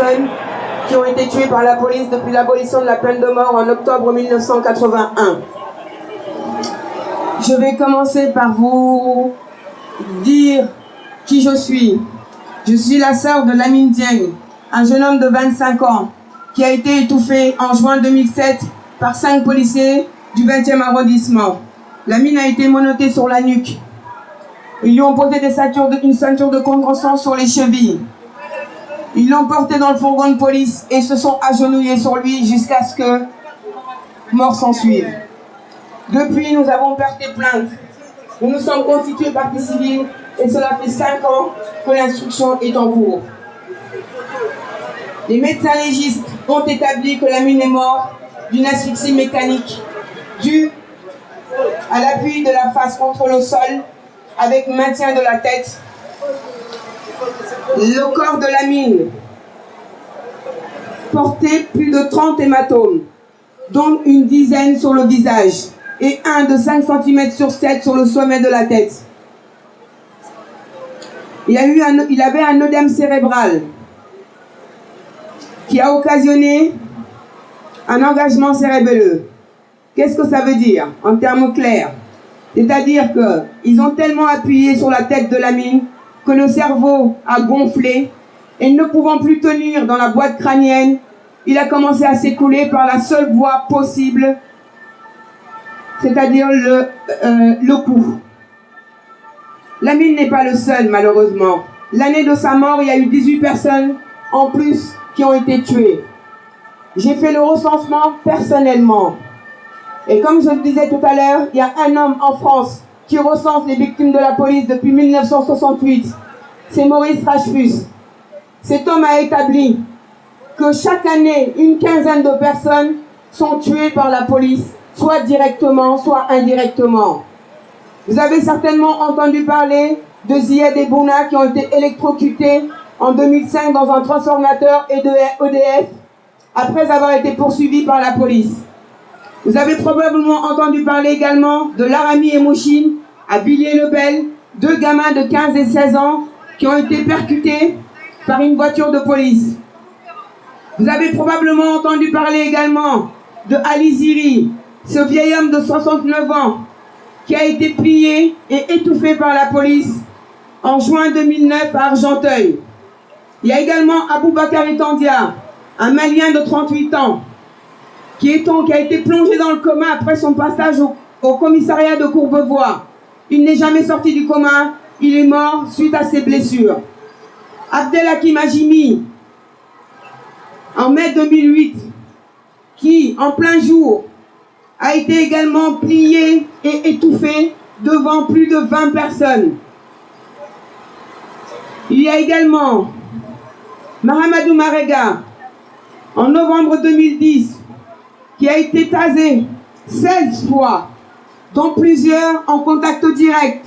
personnes qui ont été tuées par la police depuis l'abolition de la peine de mort en octobre 1981. Je vais commencer par vous dire qui je suis. Je suis la sœur de Lamine Dieng, un jeune homme de 25 ans qui a été étouffé en juin 2007 par 5 policiers du 20e arrondissement. Lamine a été menotté sur la nuque. Ils lui ont posé une ceinture de contention sur les chevilles. Ils l'ont porté dans le fourgon de police et se sont agenouillés sur lui jusqu'à ce que mort s'en suive. Depuis, nous avons porté plainte. Nous nous sommes constitués partie civile et cela fait 5 ans que l'instruction est en cours. Les médecins légistes ont établi que Lamine est mort d'une asphyxie mécanique due à l'appui de la face contre le sol avec maintien de la tête. Le corps de Lamine portait plus de 30 hématomes, dont une dizaine sur le visage et un de 5 cm sur 7 sur le sommet de la tête. Il avait un œdème cérébral qui a occasionné un engagement cérébelleux. Qu'est-ce que ça veut dire en termes clairs? C'est-à-dire qu'ils ont tellement appuyé sur la tête de Lamine que le cerveau a gonflé et ne pouvant plus tenir dans la boîte crânienne, il a commencé à s'écouler par la seule voie possible, c'est-à-dire le cou. Lamine n'est pas le seul, malheureusement. L'année de sa mort, il y a eu 18 personnes en plus qui ont été tuées. J'ai fait le recensement personnellement. Et comme je le disais tout à l'heure, il y a un homme en France qui recense les victimes de la police depuis 1968. C'est Maurice Rachfus. Cet homme a établi que chaque année, une quinzaine de personnes sont tuées par la police, soit directement, soit indirectement. Vous avez certainement entendu parler de Ziad et Bouna qui ont été électrocutés en 2005 dans un transformateur EDF après avoir été poursuivis par la police. Vous avez probablement entendu parler également de Laramie et Mouchine à Villiers-le-Bel, 2 gamins de 15 et 16 ans qui ont été percutés par une voiture de police. Vous avez probablement entendu parler également de Ali Ziri, ce vieil homme de 69 ans qui a été plié et étouffé par la police en juin 2009 à Argenteuil. Il y a également Aboubakar Tandia, un Malien de 38 ans, qui a été plongé dans le coma après son passage au commissariat de Courbevoie. Il n'est jamais sorti du coma, il est mort suite à ses blessures. Abdelhakim Hajimi, en mai 2008, qui, en plein jour, a été également plié et étouffé devant plus de 20 personnes. Il y a également Mahamadou Marega, en novembre 2010, qui a été tasé 16 fois, dont plusieurs en contact direct,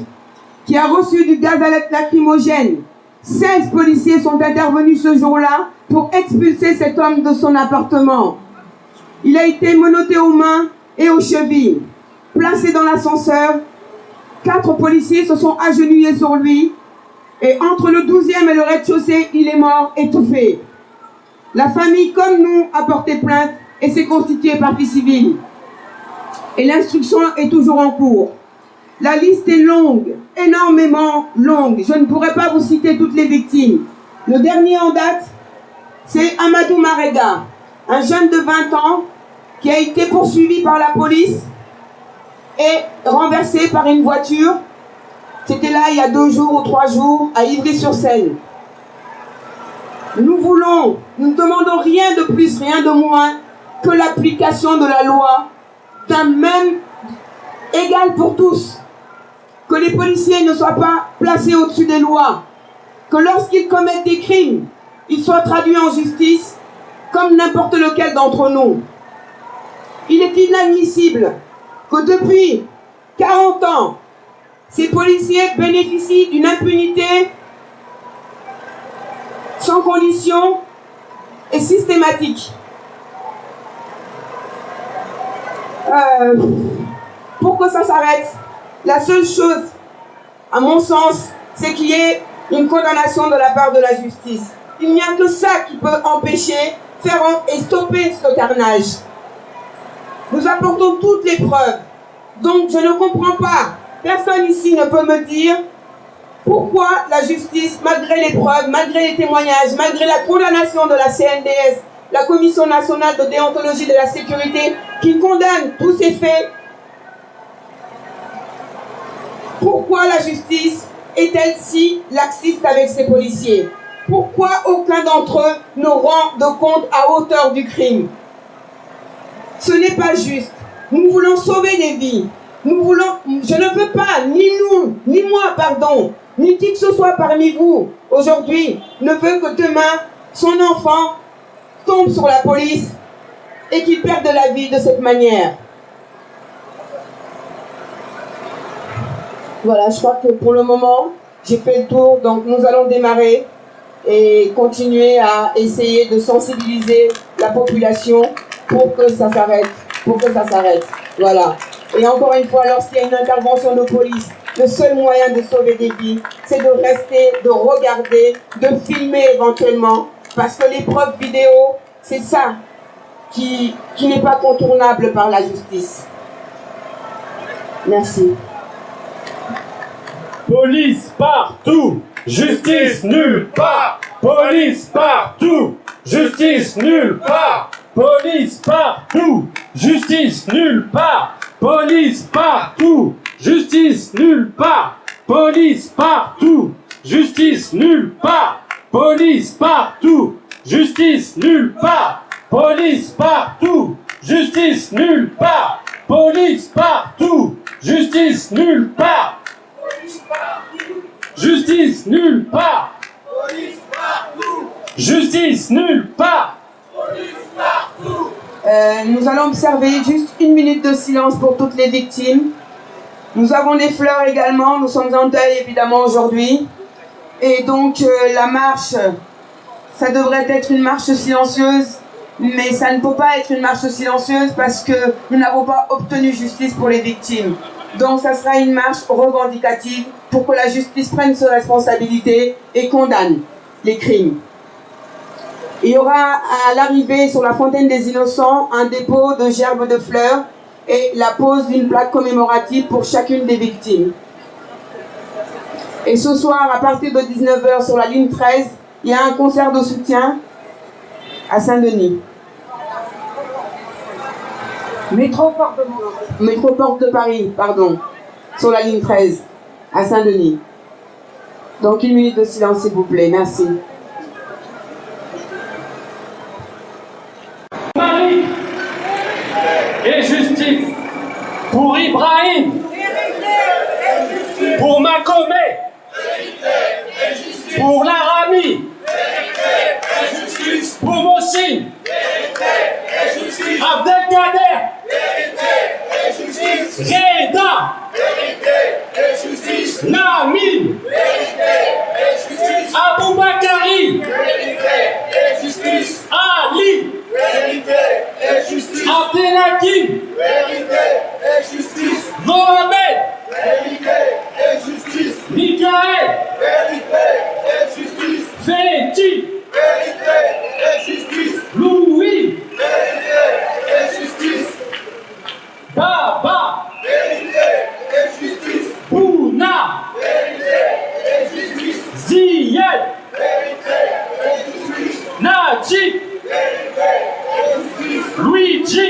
qui a reçu du gaz lacrymogène. 16 policiers sont intervenus ce jour-là pour expulser cet homme de son appartement. Il a été menotté aux mains et aux chevilles. Placé dans l'ascenseur, 4 policiers se sont agenouillés sur lui et entre le 12e et le rez-de-chaussée, il est mort étouffé. La famille, comme nous, a porté plainte et s'est constituée partie civile. Et l'instruction est toujours en cours. La liste est longue, énormément longue. Je ne pourrais pas vous citer toutes les victimes. Le dernier en date, c'est Amadou Marega, un jeune de 20 ans qui a été poursuivi par la police et renversé par une voiture. C'était là il y a 2 jours ou 3 jours à Ivry-sur-Seine. Nous ne demandons rien de plus, rien de moins que l'application de la loi d'un même égal pour tous. Que les policiers ne soient pas placés au-dessus des lois. Que lorsqu'ils commettent des crimes, ils soient traduits en justice comme n'importe lequel d'entre nous. Il est inadmissible que depuis 40 ans, ces policiers bénéficient d'une impunité sans condition et systématique. Pour que ça s'arrête, la seule chose, à mon sens, c'est qu'il y ait une condamnation de la part de la justice. Il n'y a que ça qui peut empêcher, et stopper ce carnage. Nous apportons toutes les preuves. Donc je ne comprends pas. Personne ici ne peut me dire pourquoi la justice, malgré les preuves, malgré les témoignages, malgré la condamnation de la CNDS, la Commission nationale de déontologie de la sécurité, qui condamne tous ces faits, pourquoi la justice est-elle si laxiste avec ses policiers? Pourquoi aucun d'entre eux ne rend de compte à hauteur du crime? Ce n'est pas juste. Nous voulons sauver des vies. Je ne veux pas, ni nous, ni moi, pardon, ni qui que ce soit parmi vous, aujourd'hui, ne veut que demain, son enfant tombe sur la police et qu'il perde la vie de cette manière. Voilà, je crois que pour le moment, j'ai fait le tour, donc nous allons démarrer et continuer à essayer de sensibiliser la population pour que ça s'arrête, Voilà. Et encore une fois, lorsqu'il y a une intervention de police, le seul moyen de sauver des vies, c'est de rester, de regarder, de filmer éventuellement, parce que les preuves vidéo, c'est ça qui n'est pas contournable par la justice. Merci. Police partout, justice nulle part. Police partout, justice nulle part. Police partout, justice nulle part. Police partout, justice nulle part. Police partout, justice nulle part. Police partout, justice nulle part. Police partout, justice nulle part. Police partout, justice nulle part. Justice nulle part. Justice nulle part. Nous allons observer juste 1 minute de silence pour toutes les victimes. Nous avons des fleurs également. Nous sommes en deuil évidemment aujourd'hui. Et donc la marche, ça devrait être une marche silencieuse. Mais ça ne peut pas être une marche silencieuse parce que nous n'avons pas obtenu justice pour les victimes. Donc ça sera une marche revendicative pour que la justice prenne ses responsabilités et condamne les crimes. Il y aura à l'arrivée sur la fontaine des Innocents un dépôt de gerbes de fleurs et la pose d'une plaque commémorative pour chacune des victimes. Et ce soir, à partir de 19 h sur la ligne 13, il y a un concert de soutien à Saint-Denis. Métroport de Paris, pardon, sur la ligne 13, à Saint-Denis. Donc 1 minute de silence, s'il vous plaît. Merci. Marie et justice pour Ibrahim, pour Makomé, pour Larami, pour Mossine, Abdelkader, Reda, Nabil, Aboubakari, Ali, Abdelhakim, Mohamed, Mikael, Fethi, Louis, Baba, Bouna, Ziyed, Najib, Luigi,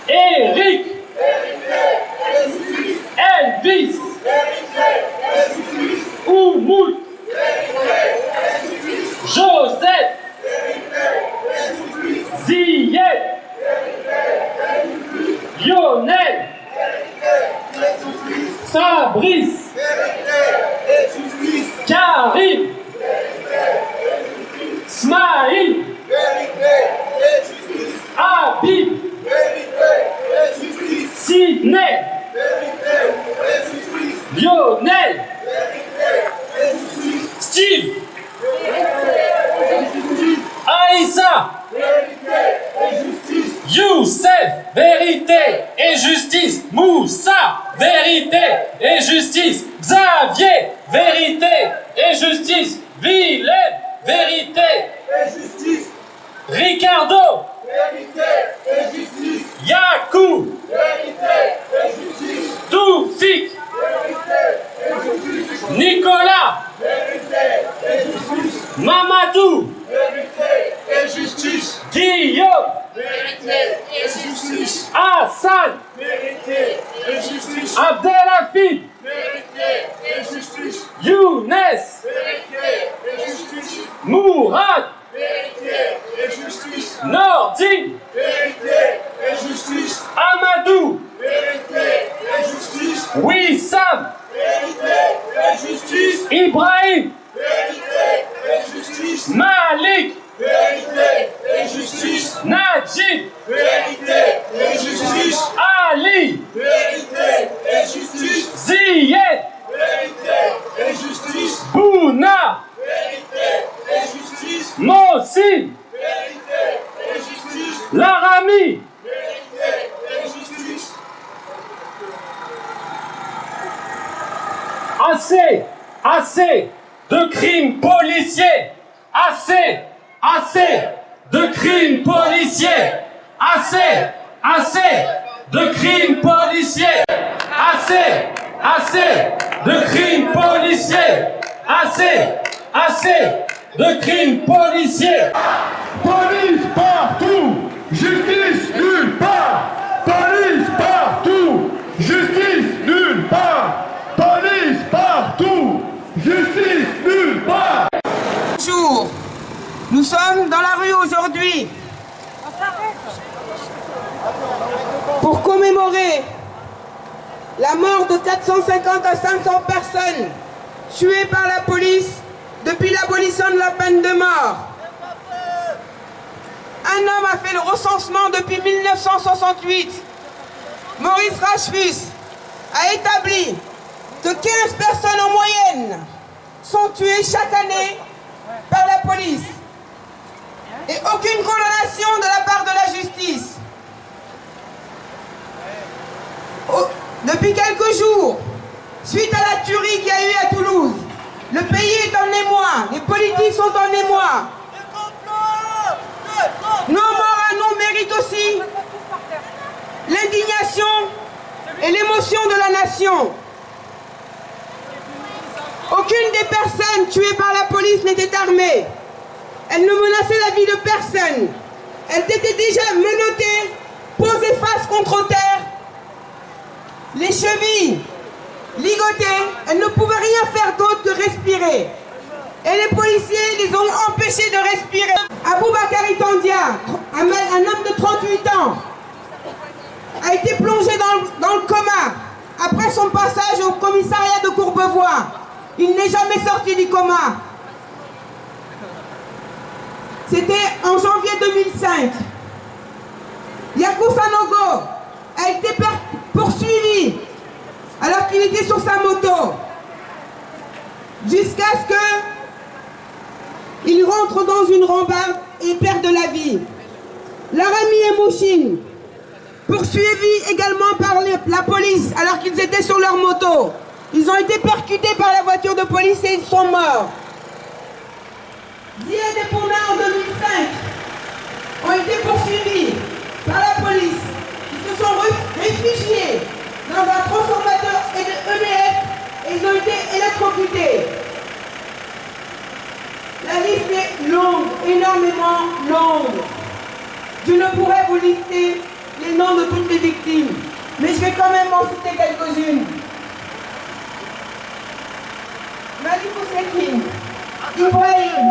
Eric, Elvis, Oumout, Joseph, Ziyed, Lionel, Fabrice, Karim, Smaïl, Habib, Sidney, Lionel, Steve, Aïssa, Youssef, vérité et justice. Moussa, vérité et justice. Xavier, vérité et justice. Willem, vérité et justice. Ricardo, Vérité et justice. Yakou, Vérité et justice. Toufik, Vérité et justice. Nicolas, Vérité et justice. Mamadou, Vérité et justice. Guillaume, Vérité et justice. Hassan, Vérité et justice. Abdelhafid, Vérité et justice. Younes, Vérité et justice. Mourad, Vérité et justice. Nordine, Vérité et justice. Amadou, Vérité et justice. Wissam, Vérité et justice. Ibrahim, Vérité et justice. Malik, Vérité et justice. Najib, Vérité et justice. Ali, Vérité et justice. Ziyed, Vérité et justice. Bouna, Vérité et justice. Mossi, Vérité et justice. Laramie, Vérité et justice. Assez de crimes policiers, assez de crimes policiers, assez de crimes policiers, assez de crimes policiers, assez de crimes policiers. Police partout, justice nulle part. Police partout, justice nulle part. Police partout, justice nulle part. Bonjour, nous sommes dans la rue aujourd'hui pour commémorer la mort de 450 à 500 personnes tuées par la police depuis l'abolition de la peine de mort. Un homme a fait le recensement depuis 1968. Maurice Rachfus a établi que 15 personnes en moyenne sont tuées chaque année par la police et aucune condamnation de la part de la justice. Depuis quelques jours, suite à la tuerie qu'il y a eu à Toulouse, le pays est en émoi, les politiques sont en émoi. Nos morts à nous méritent aussi l'indignation et l'émotion de la nation. Aucune des personnes tuées par la police n'était armée. Elle ne menaçait la vie de personne. Elle était déjà menottée, posée face contre terre, les chevilles ligotées. Elle ne pouvait rien faire d'autre que respirer. Et les policiers les ont empêchés de respirer. Aboubakari Tandia, un homme de 38 ans, a été plongé dans le coma après son passage au commissariat de Courbevoie. Il n'est jamais sorti du coma. C'était en janvier 2005. Yakou Sanogo a été poursuivi alors qu'il était sur sa moto jusqu'à ce qu'il rentre dans une rambarde et perde la vie. Laramie et Mouchine, poursuivis également par la police alors qu'ils étaient sur leur moto. Ils ont été percutés par la voiture de police et ils sont morts. Zia et Pouna en 2005 ont été poursuivis par la police. Ils se sont réfugiés dans un transformateur EDF et ils ont été électrocutés. La liste est longue, énormément longue. Je ne pourrais vous lister les noms de toutes les victimes, mais je vais quand même en citer quelques-unes. Malik Ousekine, Ibrahim,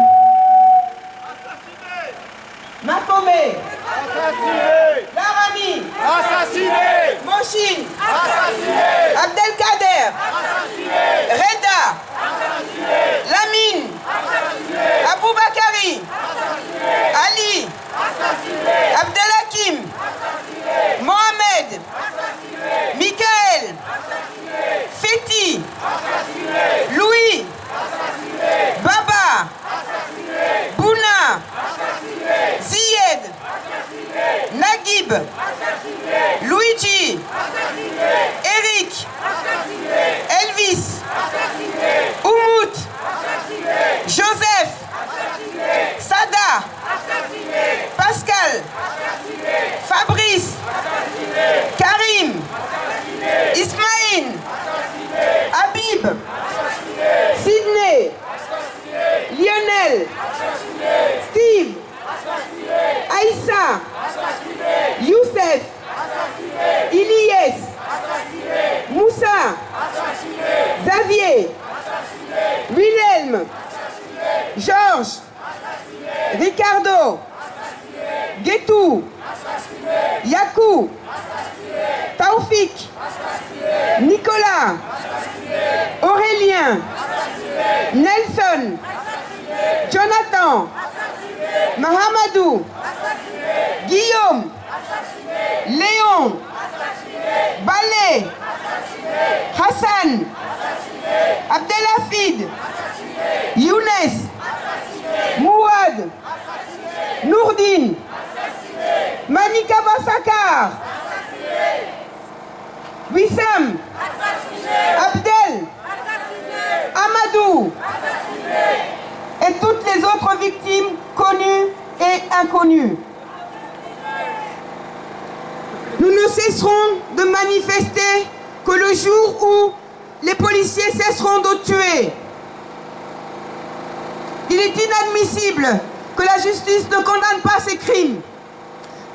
Makomé, Assassiné. Laramie, Assassiné. Mochine, Assassiné. Abdelkader, Assassiné. Reda, Assassiné. Lamine, Assassiné. Aboubakari, Assassiné. Ali, Assassiné. Abdelhakim, Assassiné. Mohamed, Assassiné. Michael, Assassiné. Feti, Assassiné. Louis, Assassiné. Baba, Assassiné. Ricardo, Guetou, Yakou, Taoufik, Nicolas, Aurélien, Nelson, Jonathan, Mahamadou, Guillaume, Léon, Balé, Hassan, Abdelhafid, Younes, Mouad, Nourdine, Manika Bassakar, Wissam, Abdel, Amadou et toutes les autres victimes connues et inconnues. Nous ne cesserons de manifester que le jour où les policiers cesseront de tuer. Il est inadmissible que la justice ne condamne pas ces crimes,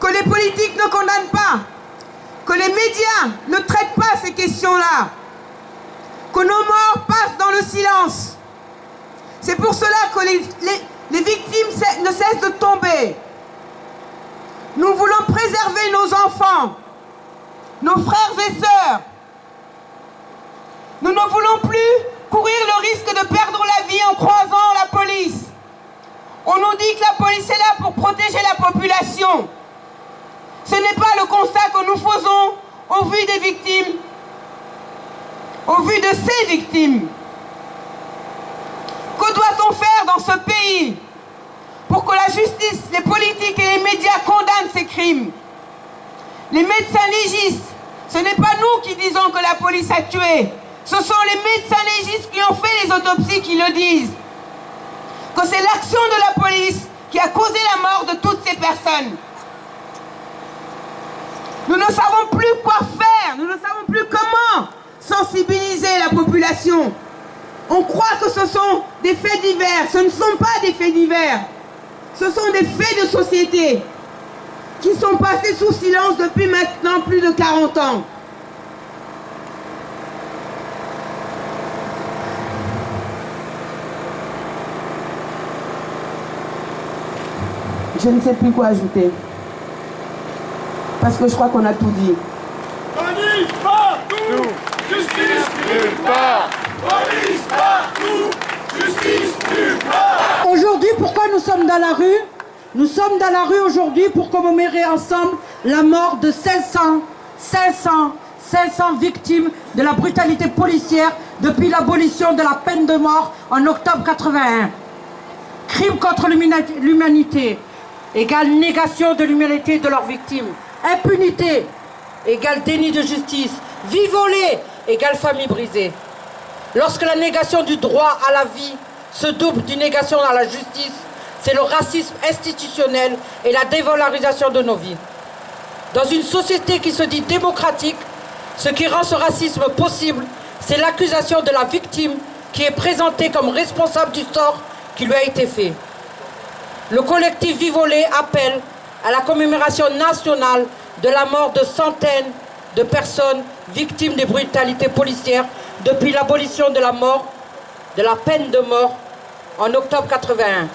que les politiques ne condamnent pas, que les médias ne traitent pas ces questions-là, que nos morts passent dans le silence. C'est pour cela que les victimes ne cessent de tomber. Nous voulons préserver nos enfants, nos frères et sœurs. Nous ne voulons plus courir le risque de perdre la vie en croisant la police. On nous dit que la police est là pour protéger la population. Ce n'est pas le constat que nous faisons au vu des victimes, au vu de ces victimes. Que doit-on faire dans ce pays pour que la justice, les politiques et les médias condamnent ces crimes? Les médecins légistes, ce n'est pas nous qui disons que la police a tué. Ce sont les médecins légistes qui ont fait les autopsies qui le disent. Que c'est l'action de la police qui a causé la mort de toutes ces personnes. Nous ne savons plus quoi faire, nous ne savons plus comment sensibiliser la population. On croit que ce sont des faits divers. Ce ne sont pas des faits divers. Ce sont des faits de société qui sont passés sous silence depuis maintenant plus de 40 ans. Je ne sais plus quoi ajouter. Parce que je crois qu'on a tout dit. Police partout, justice nulle part. Police partout, justice nulle part. Aujourd'hui, pourquoi nous sommes dans la rue? Nous sommes dans la rue aujourd'hui pour commémorer ensemble la mort de 500 victimes de la brutalité policière depuis l'abolition de la peine de mort en octobre 81. Crime contre l'humanité égale négation de l'humanité de leurs victimes. Impunité égale déni de justice. Vie volée égale famille brisée. Lorsque la négation du droit à la vie se double d'une négation à la justice, c'est le racisme institutionnel et la dévalorisation de nos vies. Dans une société qui se dit démocratique, ce qui rend ce racisme possible, c'est l'accusation de la victime qui est présentée comme responsable du sort qui lui a été fait. Le collectif Vivolé appelle à la commémoration nationale de la mort de centaines de personnes victimes des brutalités policières depuis l'abolition de la mort, de la peine de mort en octobre 81.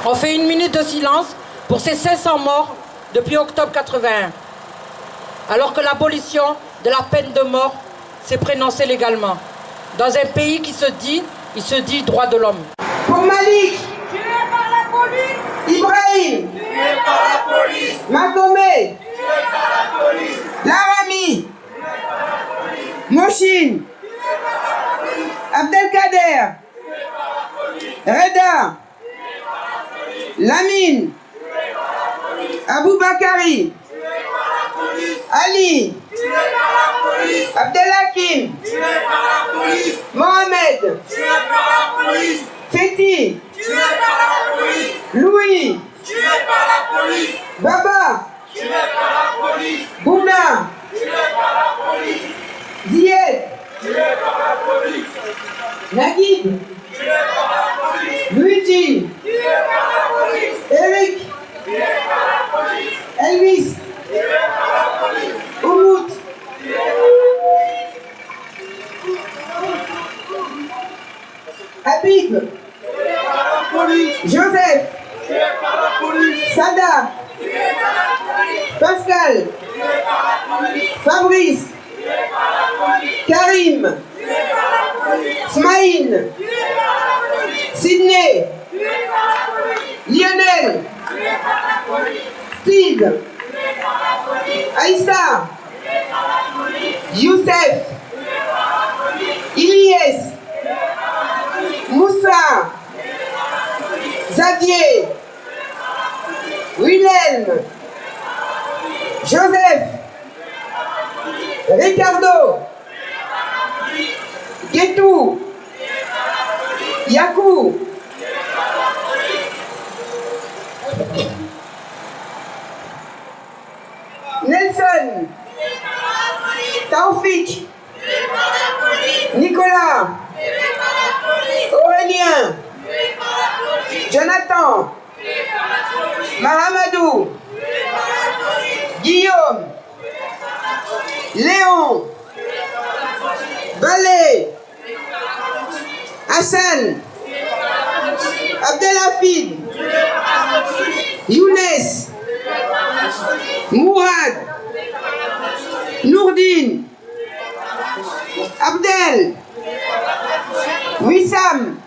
On fait une minute de silence pour ces 500 morts depuis octobre 81, alors que l'abolition de la peine de mort s'est prononcée légalement dans un pays qui se dit droit de l'homme. Pour Malik, Tué par la police. Ibrahim, Tué par la police. Makomé, Tué par la police. Larami, Mochine, Abdelkader, Reda, Lamine, Aboubakari, Ali, Abdelhakim, Mohamed, Feti, Louis, Baba, Bouna, Zied, Naguib, Luigi, Eric, Elvis, Oumout, Habib, police. Joseph, Tué par la police. Sada, Tué par la police. Pascal, Tué par la police. Fabrice, Tué par la police. Karim, Tué par la police. Smaïn, Tué par la police. Sydney, Tué par la police. Lionel, Tué par la police. Steve, Tué par la police. Aïssa, Tué par la police. Youssef, Tué par la police. Ilyes, Moussa, Xavier, Willem, Joseph, Ricardo, Guetou, Yakou, Nelson, Taoufik, Nicolas, Aurélien, Jonathan, Mahamadou, Guillaume, Léon, Valé, Hassan, Abdelhafid, Younes, Mourad, Nourdine, Abdel, Wissam,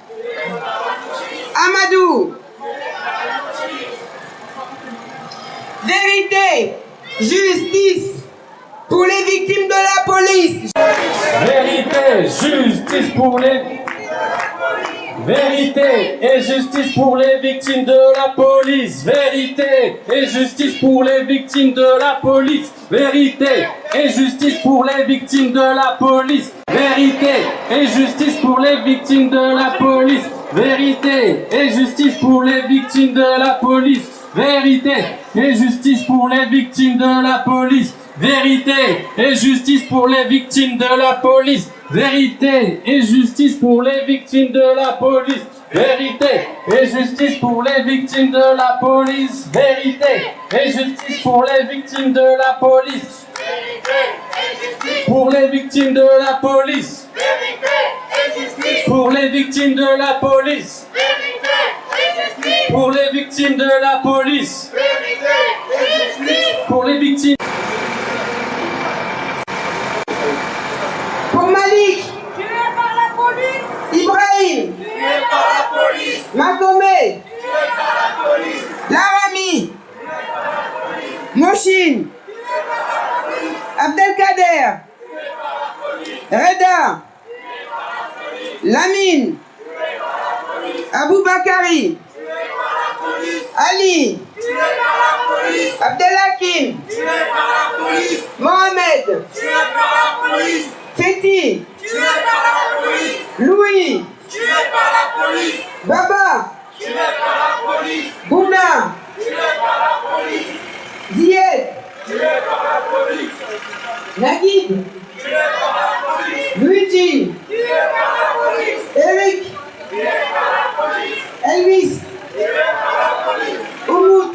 Amadou. Vérité, justice pour les victimes de la police. Vérité, justice pour les... Vérité et justice pour les victimes de la police. Vérité et justice pour les victimes de la police. Vérité et justice pour les victimes de la police. Vérité et justice pour les victimes de la police. Vérité et justice pour les victimes de la police. Vérité et justice pour les victimes de la police. Vérité et justice pour les victimes de la police. Vérité et justice pour les victimes de la police. Vérité et justice pour les victimes de la police. Vérité et justice pour les victimes de la police. Pour les victimes de la police. Pour les victimes de la police. Pour les victimes de la police. Pour les victimes. Pour Malik, Tué par la police. Ibrahim, Tué par la police. Makomé, Tué par la police. Larami, Moshine, Abdelkader, Reda, Lamine, Aboubakari, Ali, Tué par la police. Abdelhakim, Tué par la police. Mohamed, Tué par la police. Feti, Tué par la police. Louis, Tué par la police. Baba, Tué par la police. Bouna, Tué par la police. Zied, Tué par la police. Naguib, Tué par la police. Luigi, Tué par la police. Eric, Tué par la police. Elvis, Tué par la police. Oumout,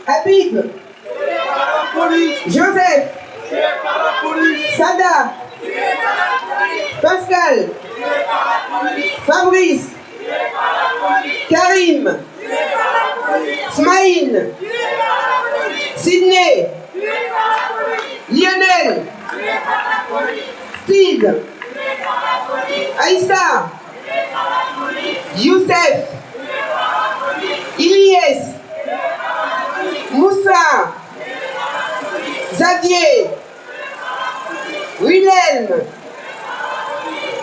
Habib, Tué par la police. Joseph, Tué par la police. Sada, Tué par la police. Pascal, Tué par la police. Fabrice, Tué par la police. Karim, Tué par la police. Smaïn, Tué par la police. Sydney, Tué par la police. Lionel, Tué par la police. Steve, Tué par la police. Aïssa, Tué par la police. Youssef, Tué par la police. Ilyes, Moussa, Xavier, Willem,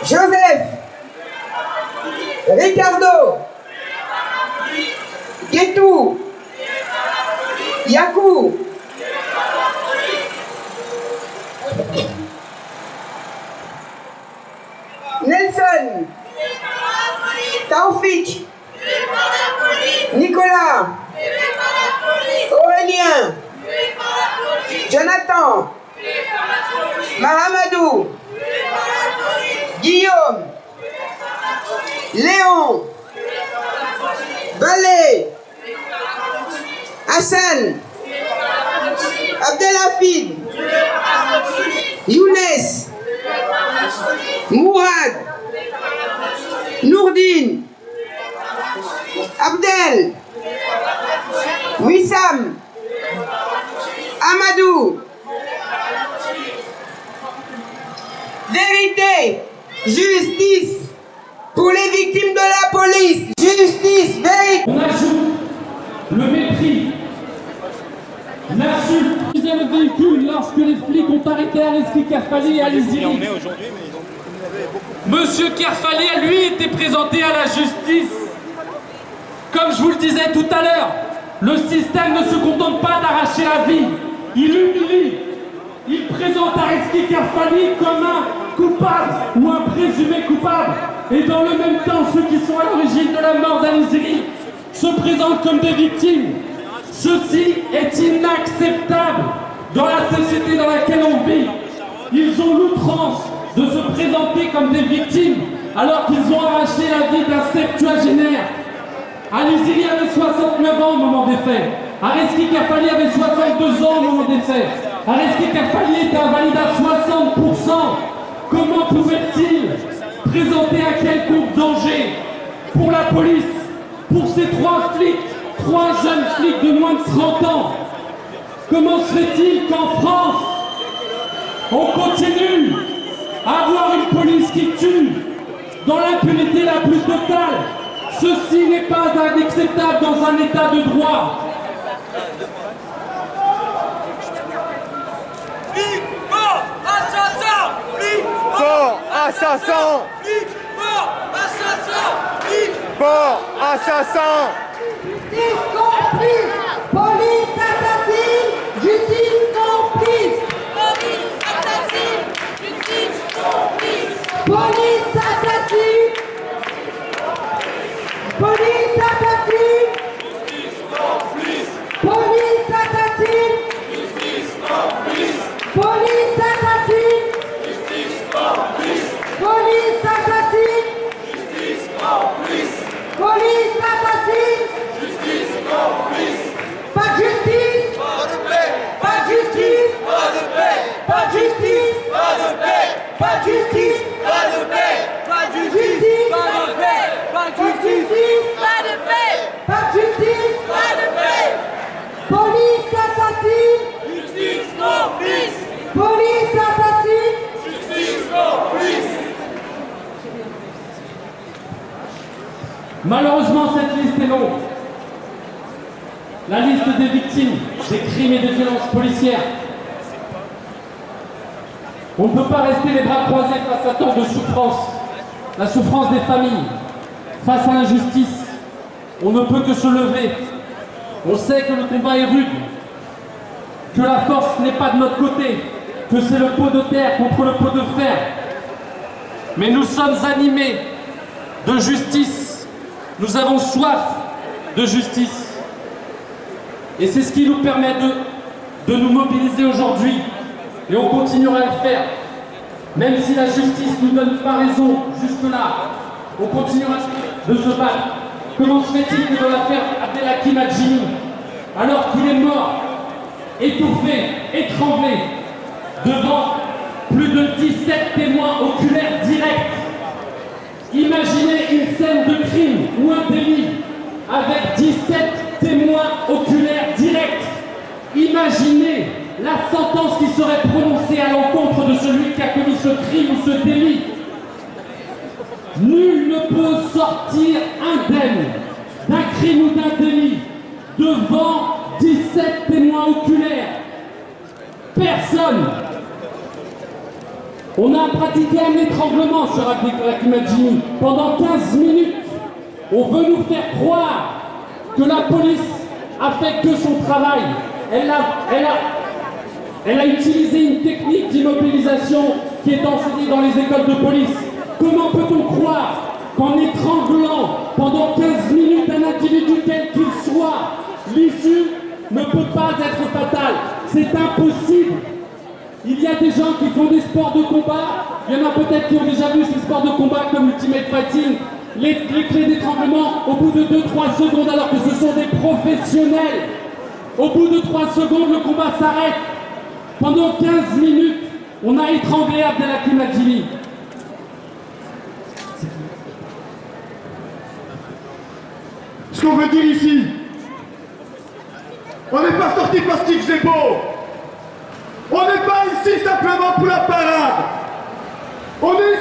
Joseph, Ricardo, Guetou, Yakou, Nelson, Taoufik, Nicolas, Aurélien, Jonathan, Mahamadou, Guillaume, Léon, Valé, Hassan, Abdelhafid, Younes, Vérité, justice pour les victimes de la police. Justice, vérité. On ajoute le mépris, l'insulte. Le véhicule lorsque les flics ont arrêté Arezki Kerfali et Aliziri. Monsieur Kerfali, lui, était présenté à la justice. Comme je vous le disais tout à l'heure, le système ne se contente pas d'arracher la vie. Il humilie. Il présente Arezki Kerfali comme un coupable ou un présumé coupable. Et dans le même temps, ceux qui sont à l'origine de la mort d'Aliziri se présentent comme des victimes. Ceci est inacceptable dans la société dans laquelle on vit. Ils ont l'outrance de se présenter comme des victimes alors qu'ils ont arraché la vie d'un septuagénaire. Aliziri avait 69 ans au moment des faits. Arezki Kerfali avait 62 ans au moment des faits. Arezki Kerfali était invalide à 60%. Comment pouvait-il présenter un quelconque danger pour la police, pour ces trois jeunes flics de moins de 30 ans? Comment se fait-il qu'en France, on continue à avoir une police qui tue dans l'impunité la plus totale? Ceci n'est pas acceptable dans un état de droit. Mort assassin! Mort assassin! Mort assassin! Mort assassin! Justice complice, police assassine, justice complice, Police assassine, justice complice. police assassine, police assassine, police assassine, police assassine, police assassine, police assassine, pas de justice, Pas de paix! pas de justice, Pas de paix! pas de justice, Pas de paix! pas de justice, Pas de paix! pas de justice, Pas de paix! pas de justice, Pas de paix, pas de justice, pas de paix. police assassine, Justice complice! police assassine, Justice complice! Malheureusement, cette liste est longue. La liste des victimes des crimes et des violences policières. On ne peut pas rester les bras croisés face à tant de souffrance. La souffrance des familles, face à l'injustice. On ne peut que se lever. On sait que le combat est rude, que la force n'est pas de notre côté, que c'est le pot de terre contre le pot de fer. Mais nous sommes animés de justice. Nous avons soif de justice. Et c'est ce qui nous permet de nous mobiliser aujourd'hui. Et on continuera à le faire. Même si la justice ne nous donne pas raison jusque-là, on continuera de se battre. Comment se fait-il que dans l'affaire Abdelhakim Hadjimi, alors qu'il est mort, étouffé, étranglé, devant plus de 17 témoins oculaires directs, imaginez une scène de crime ou un délit avec 17 témoins oculaires directs. Imaginez la sentence qui serait prononcée à l'encontre de celui qui a commis ce crime ou ce délit. Nul ne peut sortir indemne d'un crime ou d'un délit devant 17 témoins oculaires. Personne. On a pratiqué un étranglement sur Abdelhakim Hadjimi pendant 15 minutes. On veut nous faire croire que la police a fait que son travail. Elle a utilisé une technique d'immobilisation qui est enseignée dans les écoles de police. Comment peut-on croire qu'en étranglant pendant 15 minutes un individu quel qu'il soit, l'issue ne peut pas être fatale? C'est impossible. Il y a des gens qui font des sports de combat. Il y en a peut-être qui ont déjà vu ces sports de combat comme Ultimate Fighting. Les clés d'étranglement au bout de 2-3 secondes alors que ce sont des professionnels. Au bout de 3 secondes, le combat s'arrête. Pendant 15 minutes, on a étranglé Abdelhakim Hadjimi. Ce qu'on veut dire ici, on n'est pas sorti de Plastique Zébo. On n'est pas ici simplement pour la parade.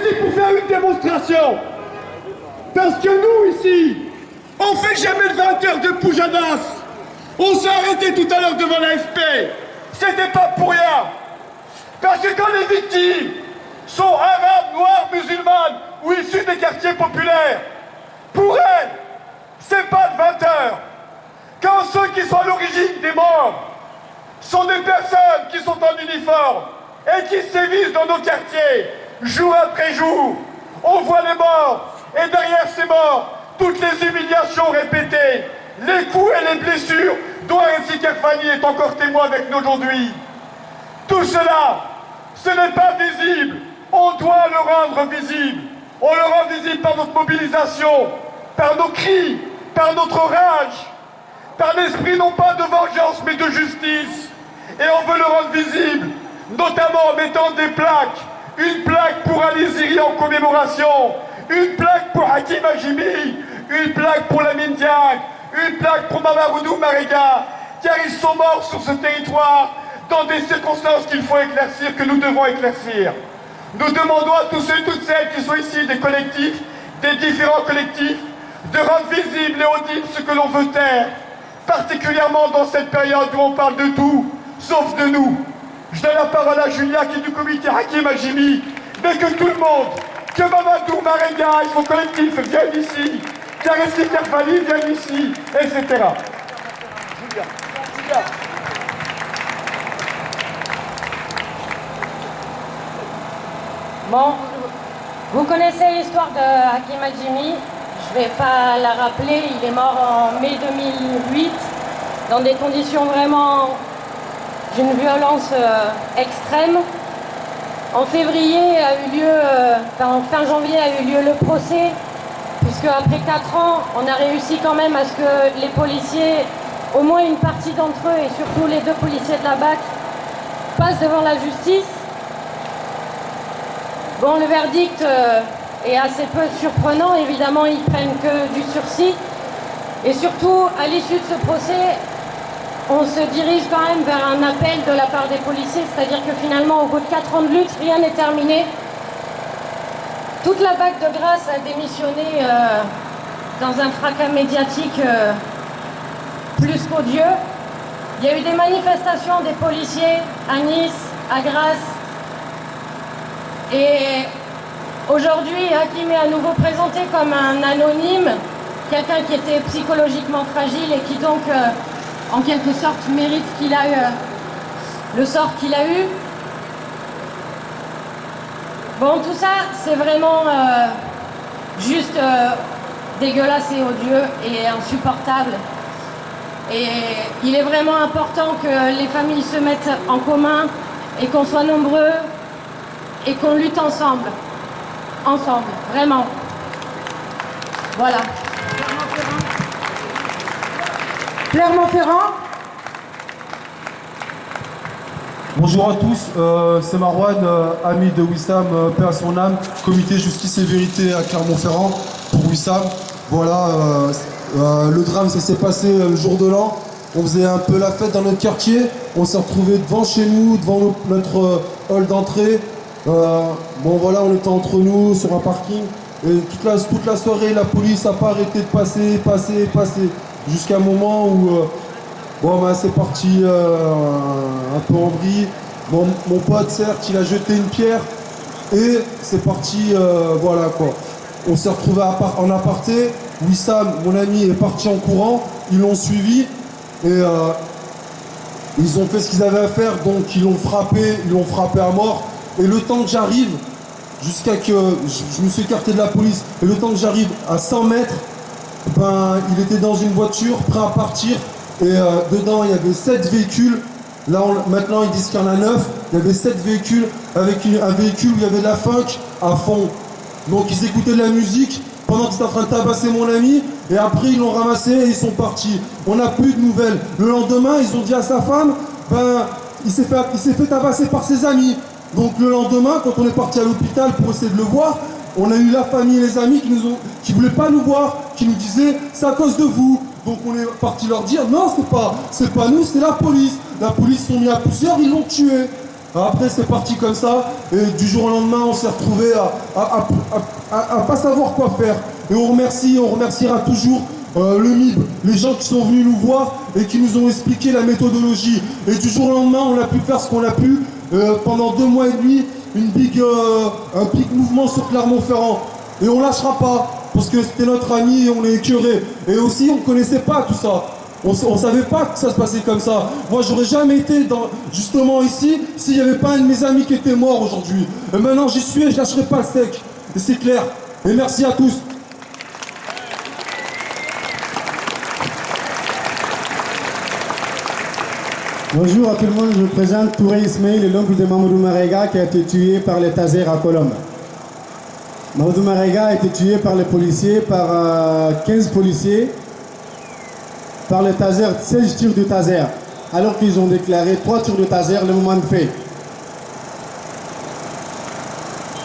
ici pour faire une démonstration. Parce que nous, ici, on fait jamais le 20h de Poujadas. On s'est arrêté tout à l'heure devant l'AFP. C'était pas pour rien. Parce que quand les victimes sont arabes, noires, musulmanes ou issues des quartiers populaires, pour elles, c'est pas de 20h. Quand ceux qui sont à l'origine des morts sont des personnes qui sont en uniforme et qui sévissent dans nos quartiers, jour après jour, on voit les morts, et derrière ces morts, toutes les humiliations répétées, les coups et les blessures dont Aressi Kerfani est encore témoin avec nous aujourd'hui. Tout cela, ce n'est pas visible, on doit le rendre visible. On le rend visible par notre mobilisation, par nos cris, par notre rage, par l'esprit non pas de vengeance mais de justice. Et on veut le rendre visible, notamment en mettant des plaques. Une plaque pour Ali Ziri en commémoration, une plaque pour Hakim Hajimi, une plaque pour Lamine Diack, une plaque pour Mamadou Marega, car ils sont morts sur ce territoire dans des circonstances qu'il faut éclaircir, que nous devons éclaircir. Nous demandons à tous ceux et toutes celles qui sont ici des collectifs, des différents collectifs, de rendre visible et audible ce que l'on veut taire, particulièrement dans cette période où on parle de tout, sauf de nous. Je donne la parole à Julia qui est du comité Hakim Hajimi, mais que tout le monde, que Mamadou Marega et son collectif viennent ici, qu'Aressi Kerfani vienne ici, etc. Julia. Bon, vous connaissez l'histoire de Hakim Hajimi, je ne vais pas la rappeler, il est mort en mai 2008 dans des conditions vraiment d'une violence extrême. En février a eu lieu, fin janvier a eu lieu le procès, puisque après 4 ans, on a réussi quand même à ce que les policiers, au moins une partie d'entre eux, et surtout les 2 policiers de la BAC, passent devant la justice. Bon, le verdict est assez peu surprenant, évidemment, ils prennent que du sursis. Et surtout, à l'issue de ce procès, on se dirige quand même vers un appel de la part des policiers, c'est-à-dire que finalement, au bout de 4 ans de lutte, rien n'est terminé. Toute la BAC de Grasse a démissionné dans un fracas médiatique plus qu'odieux. Il y a eu des manifestations des policiers à Nice, à Grasse. Et aujourd'hui, Hakim est à nouveau présenté comme un anonyme, quelqu'un qui était psychologiquement fragile et qui donc, en quelque sorte, mérite qu'il a eu le sort qu'il a eu. Bon, tout ça, c'est vraiment juste dégueulasse et odieux et insupportable. Et il est vraiment important que les familles se mettent en commun et qu'on soit nombreux et qu'on lutte ensemble. Ensemble, vraiment. Voilà. Clermont-Ferrand. Bonjour à tous, c'est Marwan, ami de Wissam, paix à son âme, comité justice et vérité à Clermont-Ferrand pour Wissam. Voilà, le drame ça s'est passé le jour de l'an, on faisait un peu la fête dans notre quartier, on s'est retrouvés devant chez nous, devant notre hall d'entrée. Bon voilà, on était entre nous sur un parking et toute la soirée la police n'a pas arrêté de passer, jusqu'à un moment où bon bah c'est parti un peu en vrille. Mon pote certes il a jeté une pierre et c'est parti voilà quoi. On s'est retrouvé en aparté, Wissam, mon ami, est parti en courant, ils l'ont suivi et ils ont fait ce qu'ils avaient à faire, donc ils l'ont frappé à mort. Et le temps que j'arrive, jusqu'à que je me suis écarté de la police, et le temps que j'arrive à 100 mètres, ben, il était dans une voiture, prêt à partir, et dedans il y avait 7 véhicules. Là, maintenant ils disent qu'il y en a 9, il y avait 7 véhicules, avec un véhicule où il y avait de la funk à fond. Donc ils écoutaient de la musique pendant qu'ils étaient en train de tabasser mon ami, et après ils l'ont ramassé et ils sont partis. On n'a plus de nouvelles. Le lendemain, ils ont dit à sa femme, ben, il s'est fait tabasser par ses amis. Donc le lendemain, quand on est parti à l'hôpital pour essayer de le voir, on a eu la famille et les amis qui voulaient pas nous voir, qui nous disaient c'est à cause de vous. Donc on est parti leur dire non, c'est pas nous, c'est la police. La police sont mis à plusieurs, ils l'ont tué. Après, c'est parti comme ça, et du jour au lendemain, on s'est retrouvé à pas savoir quoi faire. Et on remerciera toujours le MIB, les gens qui sont venus nous voir et qui nous ont expliqué la méthodologie. Et du jour au lendemain, on a pu faire ce qu'on a pu pendant 2 mois et demi, un big mouvement sur Clermont-Ferrand. Et on lâchera pas, parce que c'était notre ami et on est écœuré. Et aussi, on connaissait pas tout ça. On savait pas que ça se passait comme ça. Moi, j'aurais jamais été justement ici s'il n'y avait pas un de mes amis qui était mort aujourd'hui. Et maintenant, j'y suis et je lâcherai pas le steak. Et c'est clair. Et merci à tous. Bonjour à tout le monde, je vous présente Touré Ismail, l'oncle de Mamadou Marega qui a été tué par les tasers à Colombe. Mamadou Marega a été tué par les policiers, par 15 policiers, par les tasers, 16 tirs de taser, alors qu'ils ont déclaré 3 tirs de taser le moment de fait.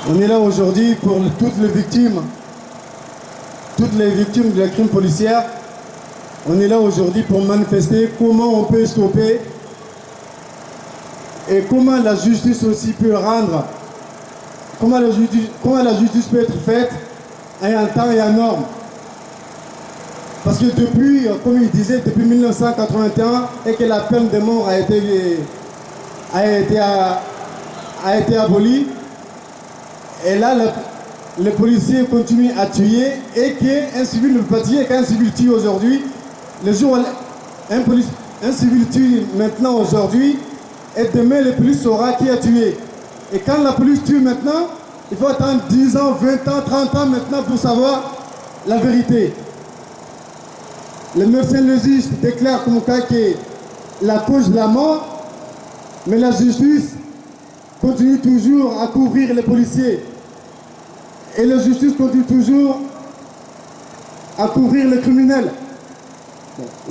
On est là aujourd'hui pour toutes les victimes de la crime policière. On est là aujourd'hui pour manifester comment on peut stopper et comment la justice aussi peut rendre, comment la justice peut être faite en temps et en norme. Parce que depuis, comme il disait, depuis 1981, et que la peine de mort a été abolie, et là, les policiers continuent à tuer, et qu'un civil ne peut pas dire qu'un civil tue aujourd'hui, le jour où un civil tue maintenant aujourd'hui, et demain la police saura qui a tué. Et quand la police tue maintenant, il faut attendre 10 ans, 20 ans, 30 ans maintenant pour savoir la vérité. Le médecin légiste déclare comme cas que la cause de la mort, mais la justice continue toujours à couvrir les policiers. Et la justice continue toujours à couvrir les criminels.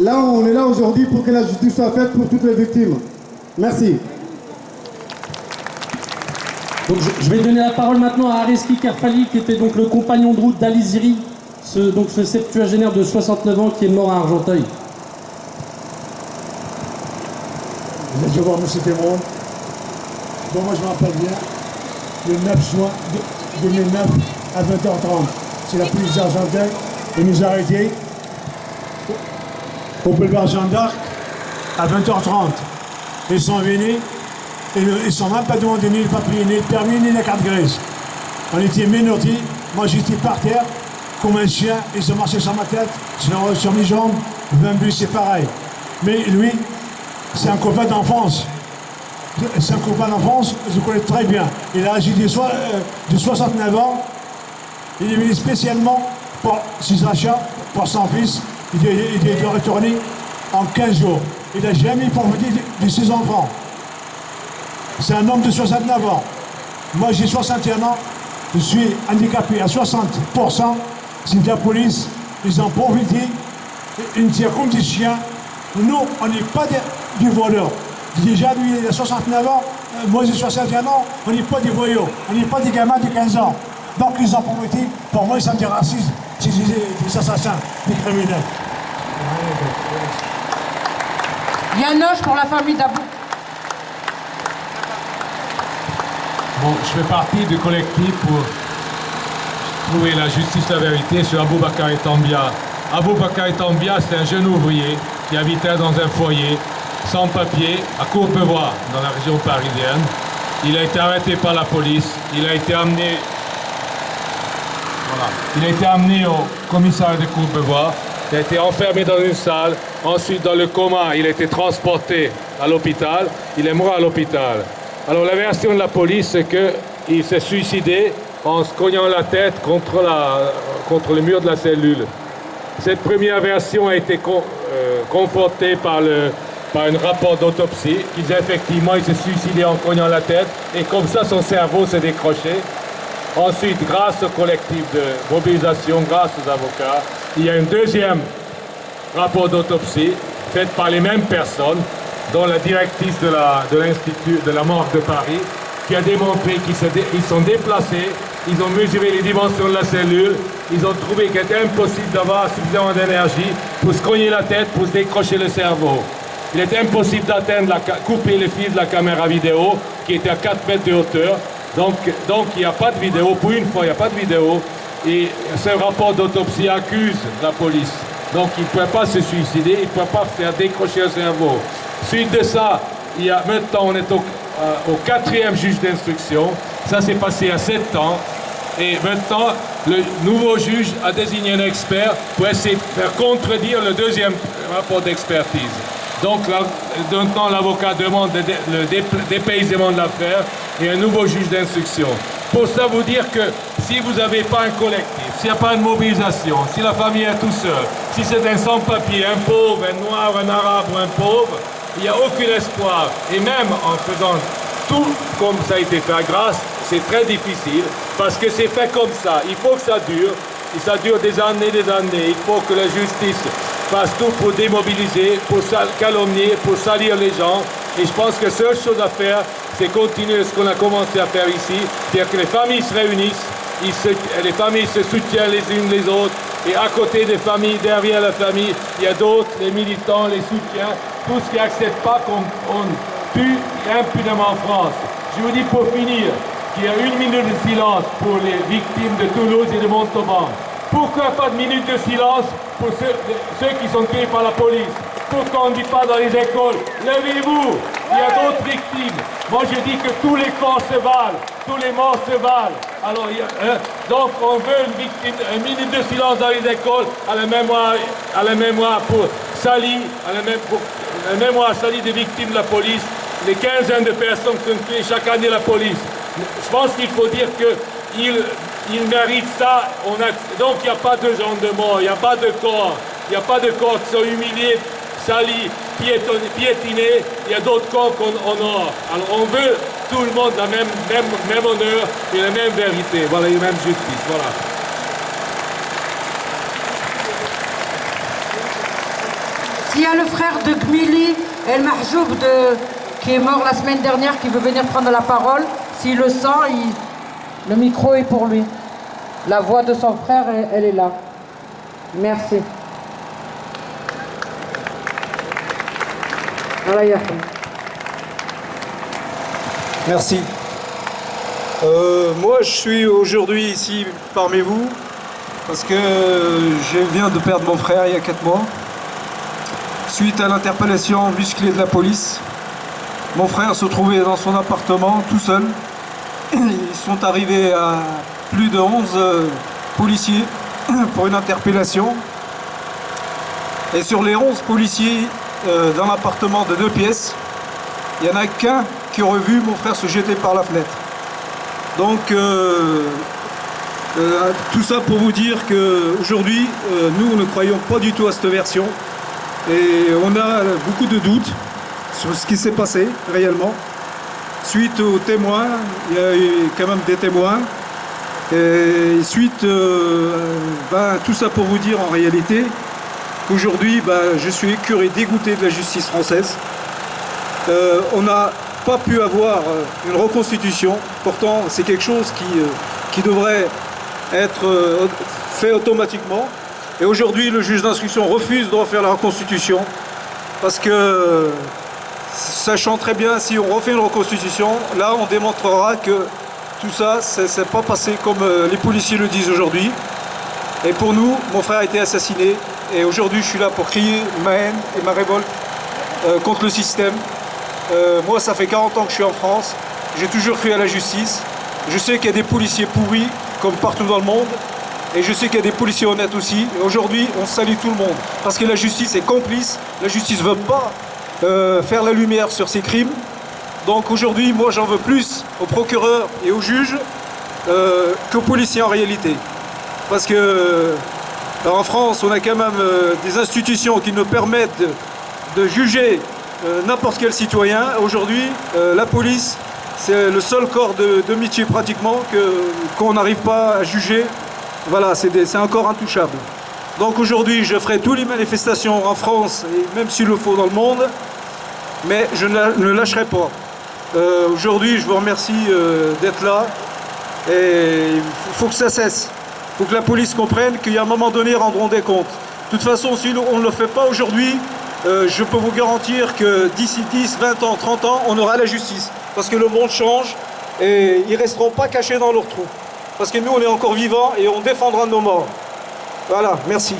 Là, on est là aujourd'hui pour que la justice soit faite pour toutes les victimes. Merci. Donc je vais donner la parole maintenant à Areski Kerfali, qui était donc le compagnon de route d'Ali Ziri, ce septuagénaire de 69 ans qui est mort à Argenteuil. Vous allez voir, monsieur témoin. Bon, moi je me rappelle bien, le 9 juin 2009 à 20h30. C'est la police d'Argenteuil qui nous a arrêtés au boulevard Jeanne d'Arc à 20h30. Ils sont venus et ils ne sont même pas demandé ni le papier, ni le permis, ni la carte grise. On était menottés, moi j'étais par terre comme un chien, ils ont marché sur ma tête, sur mes jambes, même lui c'est pareil. Mais lui, c'est un copain d'enfance. C'est un copain d'enfance, je le connais très bien. Il a âgé de 69 ans, il est venu spécialement pour ses achats, pour son fils. Il est retourné en 15 jours. Il n'a jamais profité de ses enfants. C'est un homme de 69 ans. Moi, j'ai 61 ans. Je suis handicapé à 60%. C'est de la police. Ils ont profité. Ils tirent comme des chiens. Nous, on n'est pas des voleurs. Déjà, lui, il a 69 ans. Moi, j'ai 61 ans. On n'est pas des voyous. On n'est pas des gamins de 15 ans. Donc, ils ont profité. Pour moi, ils sont des racistes. C'est des assassins, des criminels. Yanoche pour la famille d'Abou. Bon, je fais partie du collectif pour trouver la justice, la vérité sur Aboubakar Tambia. Aboubakar Tambia, c'est un jeune ouvrier qui habitait dans un foyer sans papier à Courbevoie, dans la région parisienne. Il a été arrêté par la police, il a été amené au commissariat de Courbevoie, il a été enfermé dans une salle, ensuite dans le coma, il a été transporté à l'hôpital, il est mort à l'hôpital. Alors la version de la police, c'est qu'il s'est suicidé en se cognant la tête contre le mur de la cellule. Cette première version a été confortée par un rapport d'autopsie qui disait effectivement il s'est suicidé en cognant la tête et comme ça son cerveau s'est décroché. Ensuite, grâce au collectif de mobilisation, grâce aux avocats, il y a un deuxième rapport d'autopsie fait par les mêmes personnes, dont la directrice de l'Institut de la morgue de Paris, qui a démontré qu'ils sont déplacés, ils ont mesuré les dimensions de la cellule, ils ont trouvé qu'il était impossible d'avoir suffisamment d'énergie pour se cogner la tête, pour se décrocher le cerveau. Il était impossible d'atteindre, couper les fils de la caméra vidéo qui était à 4 mètres de hauteur. Donc il n'y a pas de vidéo. Pour une fois, il n'y a pas de vidéo. Et ce rapport d'autopsie accuse la police. Donc il ne pouvait pas se suicider, il ne pouvait pas faire décrocher un cerveau. Suite de ça, maintenant on est au 4e juge d'instruction. Ça s'est passé à 7 ans. Et maintenant, le nouveau juge a désigné un expert pour essayer de faire contredire le 2e rapport d'expertise. Donc maintenant, l'avocat demande le dépaysement de l'affaire et un nouveau juge d'instruction. Pour ça, vous dire que si vous n'avez pas un collectif, s'il n'y a pas une mobilisation, si la famille est tout seul, si c'est un sans-papier, un pauvre, un noir, un arabe ou un pauvre, il n'y a aucun espoir. Et même en faisant tout comme ça a été fait à Grasse, c'est très difficile parce que c'est fait comme ça. Il faut que ça dure. Et ça dure des années, des années. Il faut que la justice fasse tout pour démobiliser, pour calomnier, pour salir les gens. Et je pense que la seule chose à faire, c'est continuer ce qu'on a commencé à faire ici. C'est-à-dire que les familles se réunissent, les familles se soutiennent les unes les autres. Et à côté des familles, derrière la famille, il y a d'autres, les militants, les soutiens, tous qui n'acceptent pas qu'on tue impunément en France. Je vous dis pour finir qu'il y a 1 minute de silence pour les victimes de Toulouse et de Montauban. Pourquoi pas de minute de silence pour ceux qui sont tués par la police? Pourquoi on ne dit pas dans les écoles, levez-vous, il y a d'autres victimes. Moi je dis que tous les corps se valent, tous les morts se valent. Alors, donc on veut une minute de silence dans les écoles à la mémoire pour Sali, à la mémoire Sali des victimes de la police, les quinzaines de personnes qui sont tuées chaque année la police. Je pense qu'il faut dire qu'ils méritent ça. Donc il n'y a pas de gens de mort, il n'y a pas de corps. Il n'y a pas de corps qui sont humiliés, salis, piétinés. Il y a d'autres corps qu'on honore. Alors on veut tout le monde la même honneur et la même vérité. Voilà, la même justice. Voilà. S'il y a le frère de Gmili El Mahjoub qui est mort la semaine dernière, qui veut venir prendre la parole, s'il le sent, le micro est pour lui. La voix de son frère, elle est là. Merci. Voilà, Yahya. Merci. Moi, je suis aujourd'hui ici parmi vous parce que je viens de perdre mon frère il y a 4 mois. Suite à l'interpellation musclée de la police, mon frère se trouvait dans son appartement tout seul. Ils sont arrivés à plus de 11 policiers pour une interpellation. Et sur les 11 policiers dans l'appartement de 2 pièces, il n'y en a qu'un qui aurait vu mon frère se jeter par la fenêtre. Donc tout ça pour vous dire qu'aujourd'hui, nous ne croyons pas du tout à cette version. Et on a beaucoup de doutes sur ce qui s'est passé réellement. Suite aux témoins, il y a eu quand même des témoins. Et suite, tout ça pour vous dire en réalité qu'aujourd'hui, je suis écœuré, dégoûté de la justice française. On n'a pas pu avoir une reconstitution. Pourtant, c'est quelque chose qui devrait être fait automatiquement. Et aujourd'hui, le juge d'instruction refuse de refaire la reconstitution parce que, sachant très bien, si on refait une reconstitution, là, on démontrera que tout ça, c'est pas passé comme les policiers le disent aujourd'hui. Et pour nous, mon frère a été assassiné. Et aujourd'hui, je suis là pour crier ma haine et ma révolte contre le système. Moi, ça fait 40 ans que je suis en France. J'ai toujours cru à la justice. Je sais qu'il y a des policiers pourris, comme partout dans le monde. Et je sais qu'il y a des policiers honnêtes aussi. Et aujourd'hui, on salue tout le monde. Parce que la justice est complice. La justice ne veut pas faire la lumière sur ces crimes. Donc aujourd'hui, moi, j'en veux plus aux procureurs et aux juges qu'aux policiers en réalité. Parce que en France, on a quand même des institutions qui nous permettent de juger n'importe quel citoyen. Aujourd'hui, la police, c'est le seul corps de métier pratiquement qu'on n'arrive pas à juger. Voilà, c'est encore intouchable. Donc aujourd'hui, je ferai toutes les manifestations en France, et même s'il le faut dans le monde, mais je ne lâcherai pas. Aujourd'hui, je vous remercie d'être là, et il faut que ça cesse. Il faut que la police comprenne qu'à un moment donné, ils rendront des comptes. De toute façon, si on ne le fait pas aujourd'hui, je peux vous garantir que d'ici 10, 20 ans, 30 ans, on aura la justice. Parce que le monde change et ils ne resteront pas cachés dans leur trou. Parce que nous, on est encore vivants et on défendra nos morts. Voilà, merci.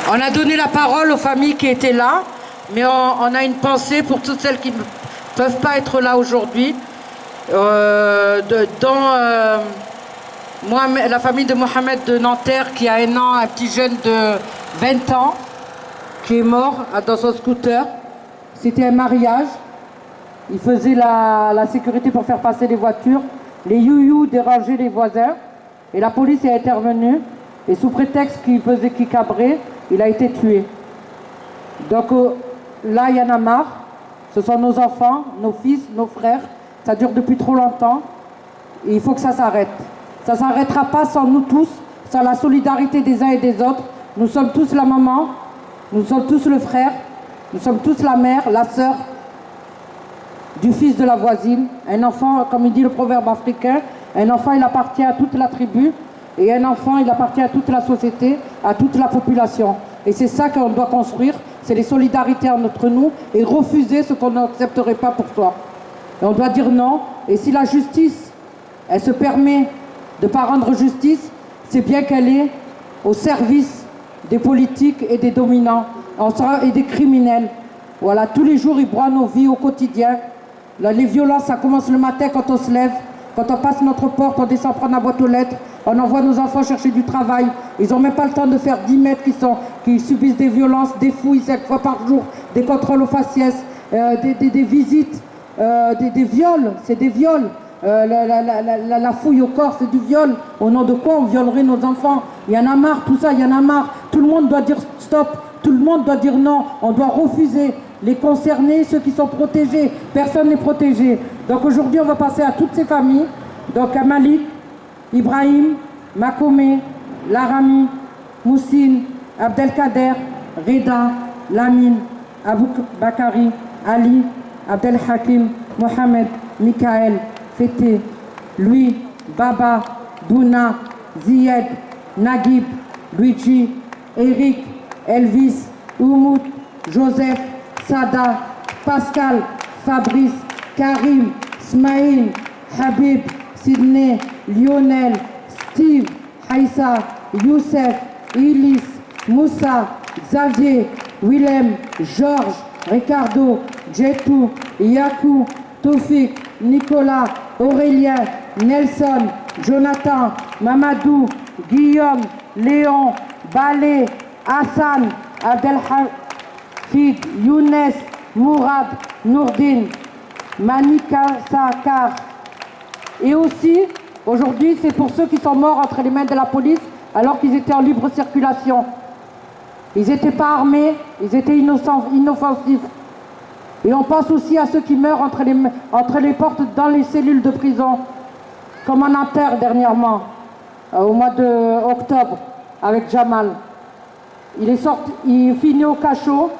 On a donné la parole aux familles qui étaient là, mais on a une pensée pour toutes celles qui ne peuvent pas être là aujourd'hui, la famille de Mohamed de Nanterre qui a un petit jeune de 20 ans qui est mort dans son scooter. C'était un mariage. Il faisait la sécurité pour faire passer les voitures. Les you-you dérangeaient les voisins et la police est intervenue et sous prétexte qu'il cabrait, il a été tué. Donc là, il y en a marre. Ce sont nos enfants, nos fils, nos frères. Ça dure depuis trop longtemps. Et il faut que ça s'arrête. Ça ne s'arrêtera pas sans nous tous, sans la solidarité des uns et des autres. Nous sommes tous la maman, nous sommes tous le frère, nous sommes tous la mère, la sœur du fils de la voisine. Un enfant, comme il dit le proverbe africain, un enfant il appartient à toute la tribu et un enfant il appartient à toute la société, à toute la population. Et c'est ça qu'on doit construire, c'est les solidarités entre nous et refuser ce qu'on n'accepterait pas pour soi. Et on doit dire non. Et si la justice, elle se permet de ne pas rendre justice, c'est bien qu'elle est au service des politiques et des dominants et des criminels. Voilà, tous les jours, ils broient nos vies au quotidien. Là, les violences, ça commence le matin quand on se lève, quand on passe notre porte, on descend prendre la boîte aux lettres, on envoie nos enfants chercher du travail. Ils n'ont même pas le temps de faire 10 mètres qui subissent des violences, des fouilles 5 fois par jour, des contrôles aux faciès, des visites, des viols, c'est des viols. La fouille au corps, c'est du viol. Au nom de quoi on violerait nos enfants? Il y en a marre, tout ça, il y en a marre. Tout le monde doit dire stop, tout le monde doit dire non. On doit refuser. Les concernés, ceux qui sont protégés, personne n'est protégé. Donc aujourd'hui, on va passer à toutes ces familles. Donc à Malik, Ibrahim, Makome, Larami, Moussine, Abdelkader, Reda, Lamine, Abou Bakari, Ali, Abdel Hakim, Mohamed, Michael, Fété, Louis, Baba, Douna, Ziyed, Naguib, Luigi, Eric, Elvis, Oumoud, Joseph, Sada, Pascal, Fabrice, Karim, Smaïl, Habib, Sidney, Lionel, Steve, Haïssa, Youssef, Ilis, Moussa, Xavier, Willem, Georges, Ricardo, Jetou, Yakou, Toufik, Nicolas, Aurélien, Nelson, Jonathan, Mamadou, Guillaume, Léon, Balé, Hassan, Abdelhafid, Younes, Mourad, Nourdine, Manika Sakar. Et aussi, aujourd'hui, c'est pour ceux qui sont morts entre les mains de la police alors qu'ils étaient en libre circulation. Ils n'étaient pas armés, ils étaient inoffensifs. Et on pense aussi à ceux qui meurent entre les portes dans les cellules de prison, comme en Nanterre dernièrement, au mois d'octobre, avec Jamal. Il finit au cachot,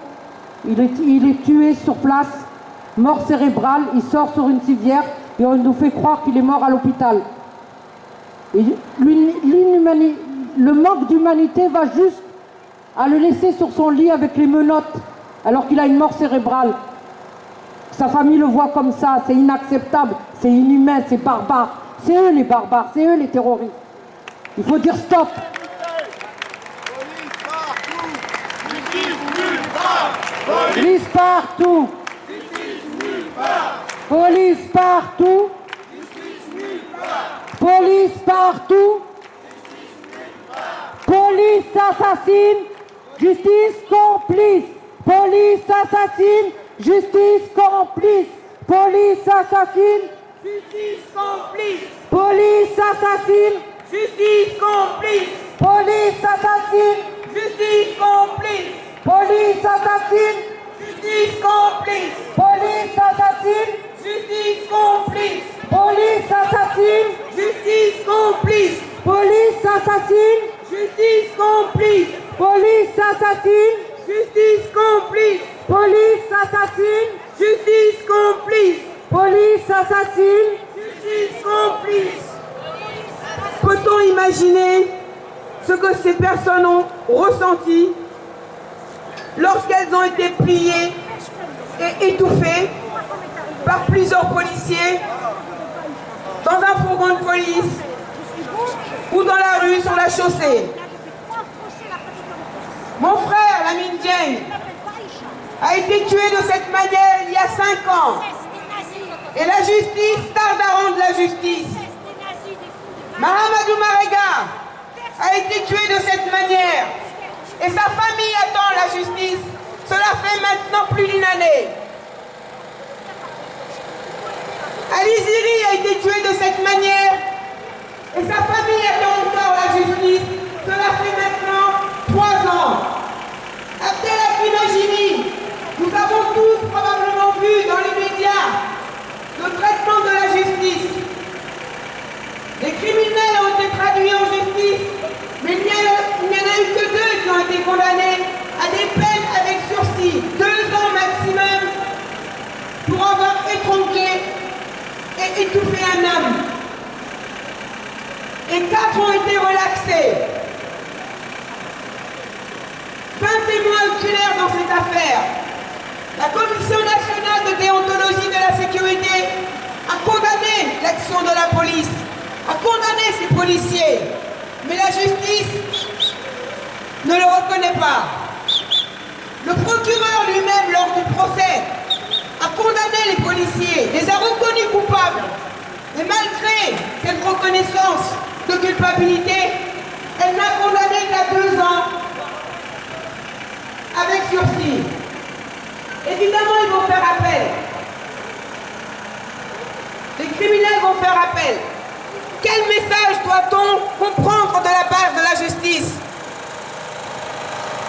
il est tué sur place, mort cérébrale, il sort sur une civière et on nous fait croire qu'il est mort à l'hôpital. Et le manque d'humanité va juste à le laisser sur son lit avec les menottes, alors qu'il a une mort cérébrale. Sa famille le voit comme ça, c'est inacceptable, c'est inhumain, c'est barbare. C'est eux les barbares, c'est eux les terroristes. Il faut dire stop. Police partout. Police partout. Police partout. Police assassine. Justice complice. Police assassine. Justice complice. Police assassine. Justice complice. Police assassine. Justice complice. Police assassine. Justice complice. Police assassine. Justice complice. Police assassine. Justice complice. Police assassine. Justice complice. Police assassine. Justice complice. Police assassine. Justice complice. Police assassine. Justice complice. Police assassine. Justice complice. Peut-on imaginer ce que ces personnes ont ressenti lorsqu'elles ont été pliées et étouffées par plusieurs policiers dans un fourgon de police ou dans la rue, sur la chaussée? Mon frère, Lamine Dieng, a été tué de cette manière il y a 5 ans. Et la justice tarde à rendre la justice. Mahamadou Marega a été tué de cette manière. Et sa famille attend la justice. Cela fait maintenant plus d'1 année. Ali Ziri a été tué de cette manière. Et sa famille attend encore la justice. Cela fait maintenant 3 ans. Abdelhakim Hajimi, nous avons tous probablement vu dans les médias le traitement de la justice. Les criminels ont été traduits en justice, mais il n'y en a eu que 2 qui ont été condamnés à des peines avec sursis, 2 ans maximum, pour avoir étranglé et étouffé un homme. Et 4 ont été relaxés. 20 témoins oculaires dans cette affaire. La Commission nationale de déontologie de la sécurité a condamné l'action de la police, a condamné ces policiers. Mais la justice ne le reconnaît pas. Le procureur lui-même, lors du procès, a condamné les policiers, les a reconnus coupables. Et malgré cette reconnaissance de culpabilité, elle n'a condamné qu'à 2 ans avec sursis. Évidemment, ils vont faire appel. Les criminels vont faire appel. Quel message doit-on comprendre de la part de la justice?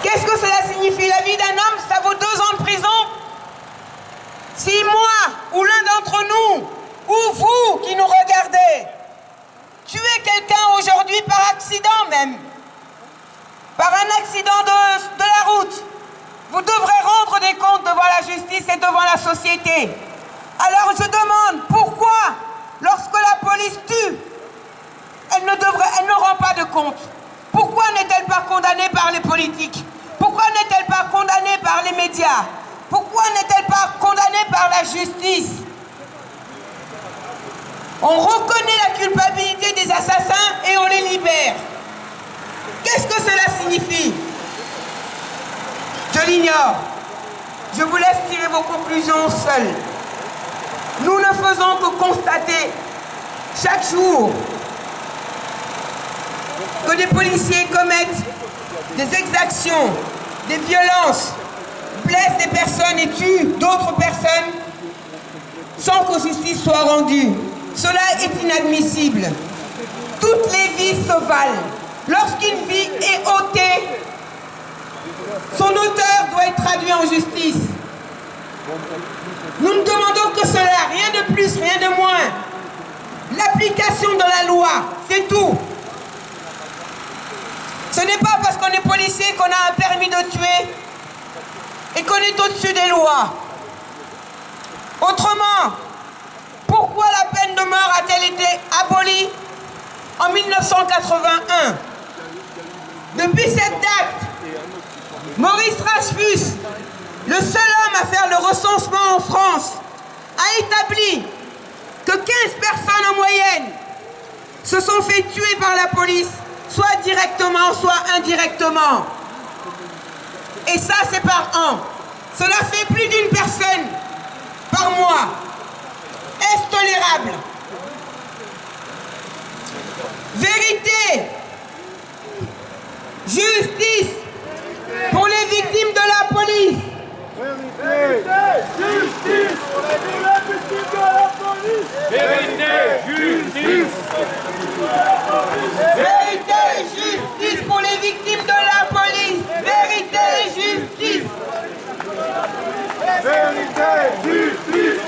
Qu'est-ce que cela signifie? La vie d'un homme, ça vaut 2 ans de prison? Si moi, ou l'un d'entre nous, ou vous qui nous regardez, tuez quelqu'un aujourd'hui par accident même, par un accident de la route, vous devrez rendre des comptes devant la justice et devant la société. Alors je demande pourquoi, lorsque la police tue, elle ne rend pas de compte? Pourquoi n'est-elle pas condamnée par les politiques? Pourquoi n'est-elle pas condamnée par les médias? Pourquoi n'est-elle pas condamnée par la justice? On reconnaît la culpabilité des assassins et on les libère. Qu'est-ce que cela signifie? Je l'ignore. Je vous laisse tirer vos conclusions seuls. Nous ne faisons que constater chaque jour que des policiers commettent des exactions, des violences, blessent des personnes et tuent d'autres personnes sans que justice soit rendue. Cela est inadmissible. Toutes les vies se valent. Lorsqu'une vie est ôtée, son auteur doit être traduit en justice. Nous ne demandons que cela, rien de plus, rien de moins. L'application de la loi, c'est tout. Ce n'est pas parce qu'on est policier qu'on a un permis de tuer et qu'on est au-dessus des lois. Autrement, pourquoi la peine de mort a-t-elle été abolie en 1981? Depuis cette date, Maurice Rachfus, le seul homme à faire le recensement en France, a établi que 15 personnes en moyenne se sont fait tuer par la police, soit directement, soit indirectement. Et ça, c'est par an. Cela fait plus d'1 personne par mois. Est-ce tolérable? Vérité, justice pour les victimes de la police. Vérité, justice pour les victimes de la police. Vérité, justice. Vérité, justice pour les victimes de la police. Vérité, justice. Vérité, justice.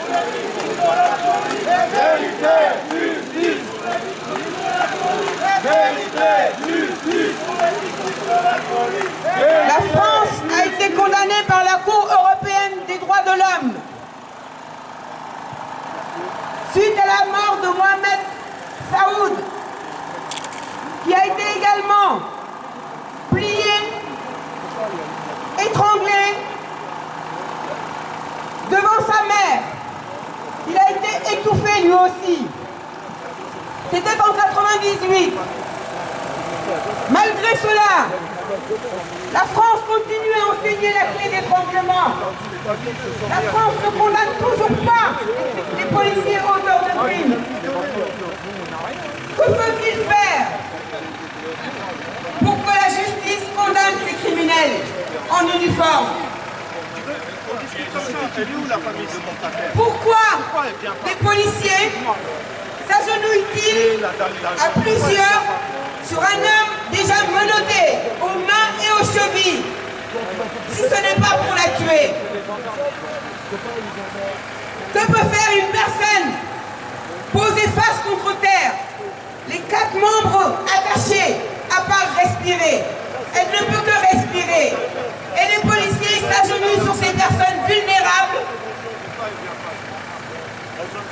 Vérité, justice. Vérité, justice. La France a été condamnée par la Cour européenne des droits de l'homme suite à la mort de Mohamed Saoud, a été également plié, étranglé devant sa mère. Il a été étouffé lui aussi. C'était en 98. Malgré cela, la France continue à enseigner la clé d'étranglement. La France ne condamne toujours pas les policiers auteurs de crimes. Que peut-il faire pour que la justice condamne ces criminels en uniforme? Pourquoi les policiers s'agenouillent-ils à plusieurs sur un homme déjà menotté aux mains et aux chevilles, si ce n'est pas pour la tuer? Que peut faire une personne posée face contre terre, les 4 membres attachés, à part respirer? Elle ne peut que respirer. Et les policiers s'agenouillent sur ces personnes vulnérables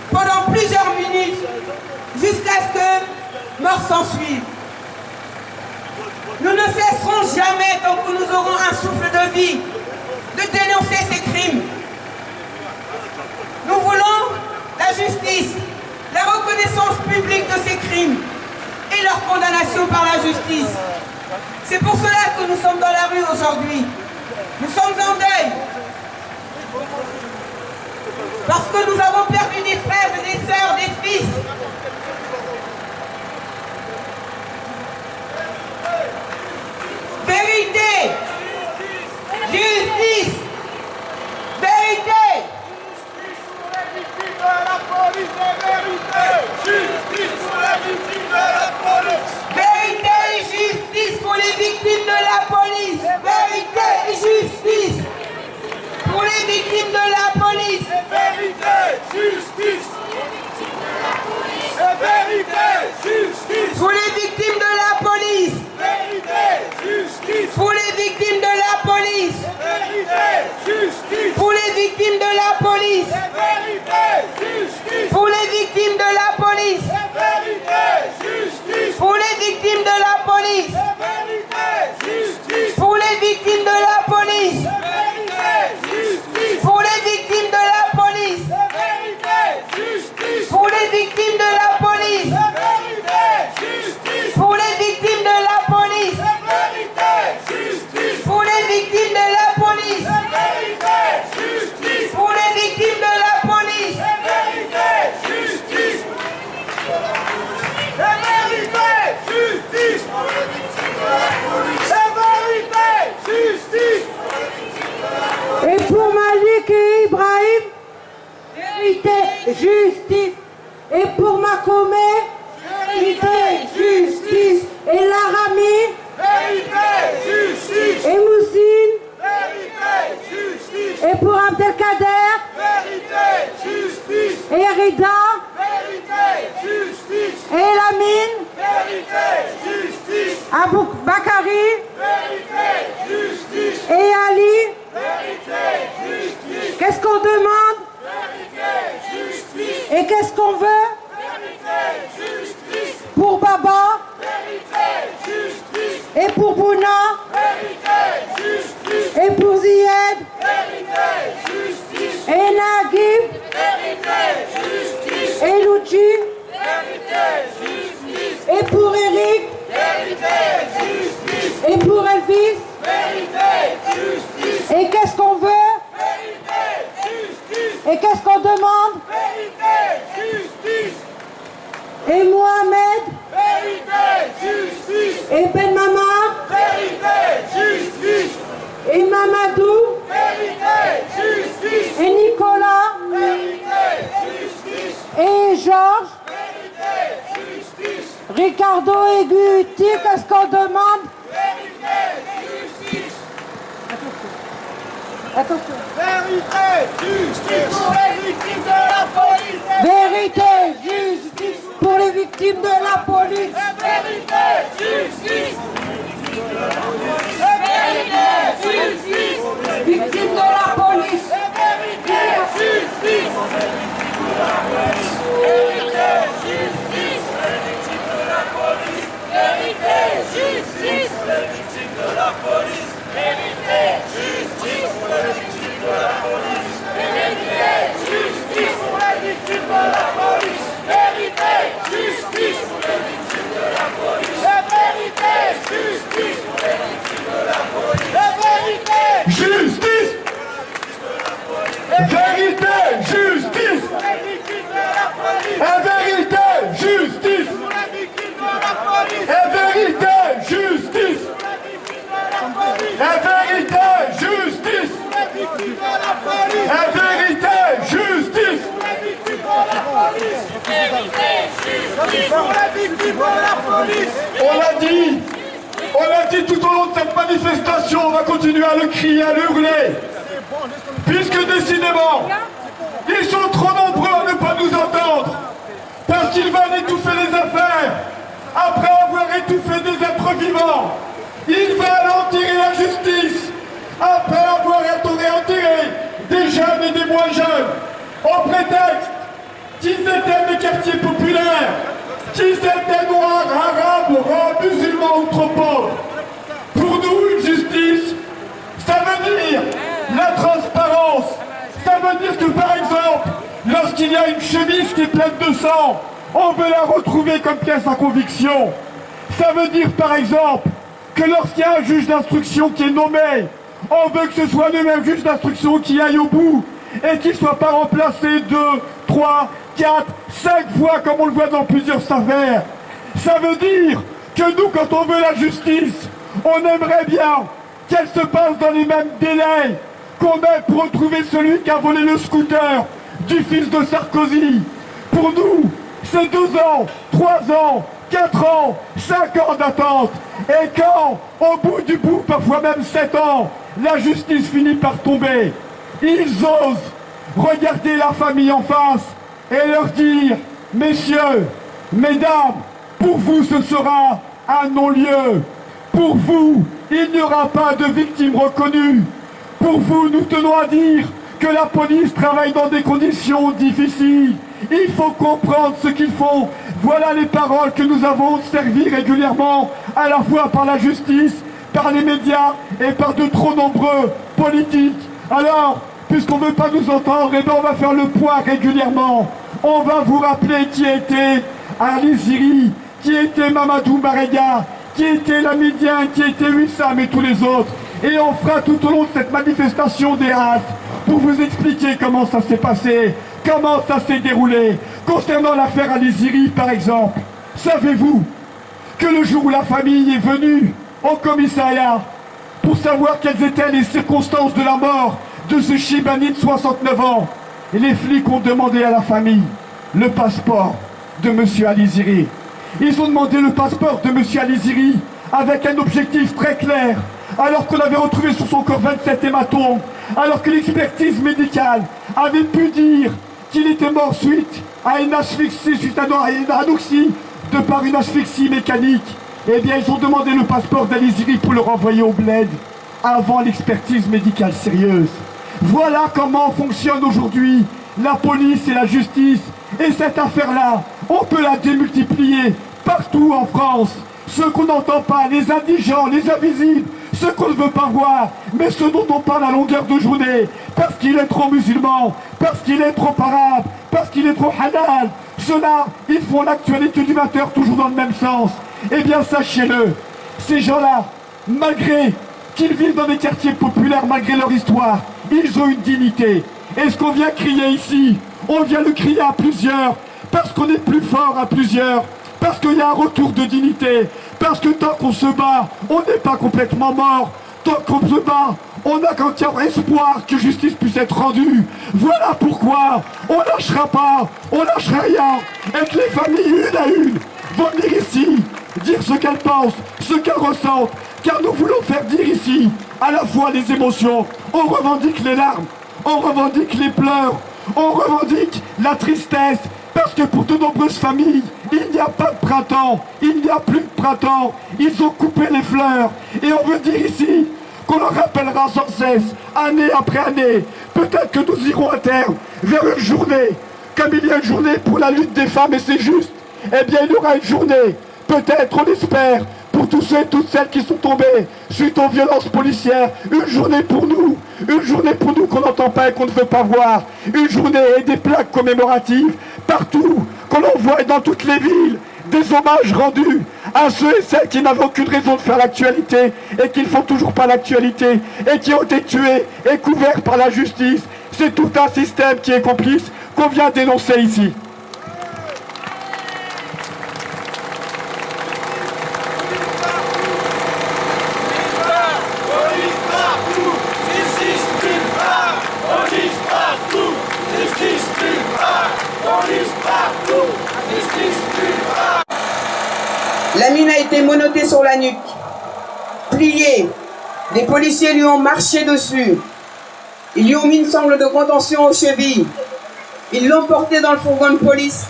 pendant plusieurs minutes, jusqu'à ce que mort s'ensuive. Nous ne cesserons jamais, tant que nous aurons un souffle de vie, de dénoncer ces crimes. Nous voulons la justice, la reconnaissance publique de ces crimes et leur condamnation par la justice. C'est pour cela que nous sommes dans la rue aujourd'hui. Nous sommes en deuil. Parce que nous avons perdu des frères et des sœurs, des fils. Vérité, justice, vérité. Justice pour les victimes de la police, vérité. Justice pour les victimes de la police. Vérité et justice pour les victimes de la police. Vérité et justice pour les victimes de la police. Vérité, justice. Vérité, justice. Pour les victimes de la police. Vérité, justice. Pour les victimes de la police. Vérité, justice. Pour les victimes de la police. Vérité, justice. Pour les victimes de la police. Vérité, justice. Pour les victimes de la police. Vérité, justice. Pour les victimes de la police. Vérité, justice. Pour les victimes de la police. Vérité, justice. Pour les victimes de la police. Vérité, justice. Pour les victimes de la police. Vérité, justice. Pour les victimes de la police. Vérité, justice. Pour les victimes de la police. Vérité, justice. Vérité, justice. Vérité, justice. Et pour Malik et Ibrahim, vérité, justice. Et pour Makomé, vérité, justice. Et Laramie, Vérité, justice. et Moussine, Vérité, justice. et pour Abdelkader, Vérité, justice. et Rida, Vérité, justice. et Lamine, Vérité, justice. Abou Bakari, Vérité, justice. et Ali. Vérité, justice. Qu'est-ce qu'on demande Vérité, justice. et qu'est-ce qu'on veut Vérité, justice. pour Baba Vérité, justice. et pour Bouna Vérité, justice. et pour Zied Vérité, justice. et Naguib Vérité, justice. et Luchi Vérité, justice. et pour Eric Vérité, justice. et pour Elvis. Vérité, justice. Et qu'est-ce qu'on veut Vérité, justice. et qu'est-ce qu'on demande Vérité, justice. et Mohamed Vérité, justice. et Ben Mamar Vérité, justice. et Mamadou Vérité, justice. et Nicolas Vérité, justice. et Georges, Vérité, justice. Ricardo et Guti. Qu'est-ce qu'on demande Vérité, justice. Attention. Vérité, justice pour les victimes de la police. Vérité, justice pour les victimes de la police. Vérité, justice. Vérité, justice. Victimes de la police. Vérité, justice. Vérité, justice. Vérité, victimes de la police. Vérité, justice pour les victimes de la police. La vérité, justice pour les victimes de la police. La vérité, Justice. Vérité, justice. pour les victimes de la police. La vérité, justice. Pour les victimes de la police. La vérité, justice. La vérité, justice. Pour les victimes de la police. La vérité, justice. Pour les victimes de la police. Vérité, justice. Pour les victimes de la police. On l'a dit tout au long de cette manifestation, on va continuer à le crier, à le hurler. Puisque décidément, ils sont trop nombreux à ne pas nous entendre. Parce qu'ils veulent étouffer les affaires. Après avoir étouffé des êtres vivants, ils veulent enterrer la justice. Après avoir enterré des jeunes et des moins jeunes, au prétexte qu'ils étaient des quartiers populaires, qu'ils étaient noirs, arabes, rois, musulmans ou trop pauvres. Pour nous, une justice, ça veut dire la transparence. Ça veut dire que, par exemple, lorsqu'il y a une chemise qui est pleine de sang, on veut la retrouver comme pièce à conviction. Ça veut dire, par exemple, que lorsqu'il y a un juge d'instruction qui est nommé, on veut que ce soit le même juge d'instruction qui aille au bout et qu'il ne soit pas remplacé 2, 3, 4, 5 fois comme on le voit dans plusieurs affaires. Ça veut dire que nous, quand on veut la justice, on aimerait bien qu'elle se passe dans les mêmes délais qu'on met pour retrouver celui qui a volé le scooter du fils de Sarkozy. Pour nous, c'est 2 ans, 3 ans, 4 ans, 5 ans d'attente. Et quand, au bout du bout, parfois même 7 ans, la justice finit par tomber, ils osent regarder la famille en face et leur dire « Messieurs, mesdames, pour vous ce sera un non-lieu. Pour vous, il n'y aura pas de victimes reconnues. Pour vous, nous tenons à dire que la police travaille dans des conditions difficiles. Il faut comprendre ce qu'ils font. Voilà les paroles que nous avons servies régulièrement, à la fois par la justice, par les médias et par de trop nombreux politiques. Alors, puisqu'on ne veut pas nous entendre, eh bien on va faire le point régulièrement. On va vous rappeler qui était Ali Ziri, qui était Mamadou Marega, qui était Lamidien, qui était Wissam et tous les autres. Et on fera tout au long de cette manifestation des haltes pour vous expliquer comment ça s'est passé, comment ça s'est déroulé. Concernant l'affaire Ali Ziri, par exemple, savez-vous que le jour où la famille est venue au commissariat pour savoir quelles étaient les circonstances de la mort de ce Chibani de 69 ans, les flics ont demandé à la famille le passeport de M. Ali Ziri. Ils ont demandé le passeport de M. Ali Ziri avec un objectif très clair, alors qu'on avait retrouvé sur son corps 27 hématomes, alors que l'expertise médicale avait pu dire qu'il était mort suite à une asphyxie, suite à une anoxie, de par une asphyxie mécanique. Eh bien, ils ont demandé le passeport d'Ali Ziri pour le renvoyer au bled avant l'expertise médicale sérieuse. Voilà comment fonctionne aujourd'hui la police et la justice. Et cette affaire-là, on peut la démultiplier partout en France. Ceux qu'on n'entend pas, les indigents, les invisibles, ceux qu'on ne veut pas voir, mais ceux dont on parle à longueur de journée, parce qu'il est trop musulman, parce qu'il est trop arabe, parce qu'il est trop halal. Ceux-là, ils font l'actualité du 20h toujours dans le même sens. Eh bien, sachez-le, ces gens-là, malgré qu'ils vivent dans des quartiers populaires, malgré leur histoire, ils ont une dignité. Et ce qu'on vient crier ici, on vient le crier à plusieurs, parce qu'on est plus fort à plusieurs, parce qu'il y a un retour de dignité, parce que tant qu'on se bat, on n'est pas complètement mort. Tant qu'on se bat, on a qu'un espoir que justice puisse être rendue. Voilà pourquoi on lâchera pas, on lâchera rien, et que les familles, une à une, vont venir ici, dire ce qu'elles pensent, ce qu'elles ressentent, car nous voulons faire dire ici à la fois les émotions, on revendique les larmes, on revendique les pleurs, on revendique la tristesse, parce que pour de nombreuses familles, il n'y a pas de printemps, il n'y a plus de printemps, ils ont coupé les fleurs, et on veut dire ici qu'on leur rappellera sans cesse, année après année, peut-être que nous irons à terme vers une journée, comme il y a une journée pour la lutte des femmes, et c'est juste, eh bien il y aura une journée, peut-être, on espère, pour tous ceux et toutes celles qui sont tombés suite aux violences policières. Une journée pour nous qu'on n'entend pas et qu'on ne veut pas voir. Une journée et des plaques commémoratives partout, qu'on l'on voit dans toutes les villes. Des hommages rendus à ceux et celles qui n'avaient aucune raison de faire l'actualité et qui ne font toujours pas l'actualité et qui ont été tués et couverts par la justice. C'est tout un système qui est complice qu'on vient dénoncer ici. Lamine a été menotté sur la nuque, plié. Des policiers lui ont marché dessus. Ils lui ont mis une sangle de contention aux chevilles. Ils l'ont porté dans le fourgon de police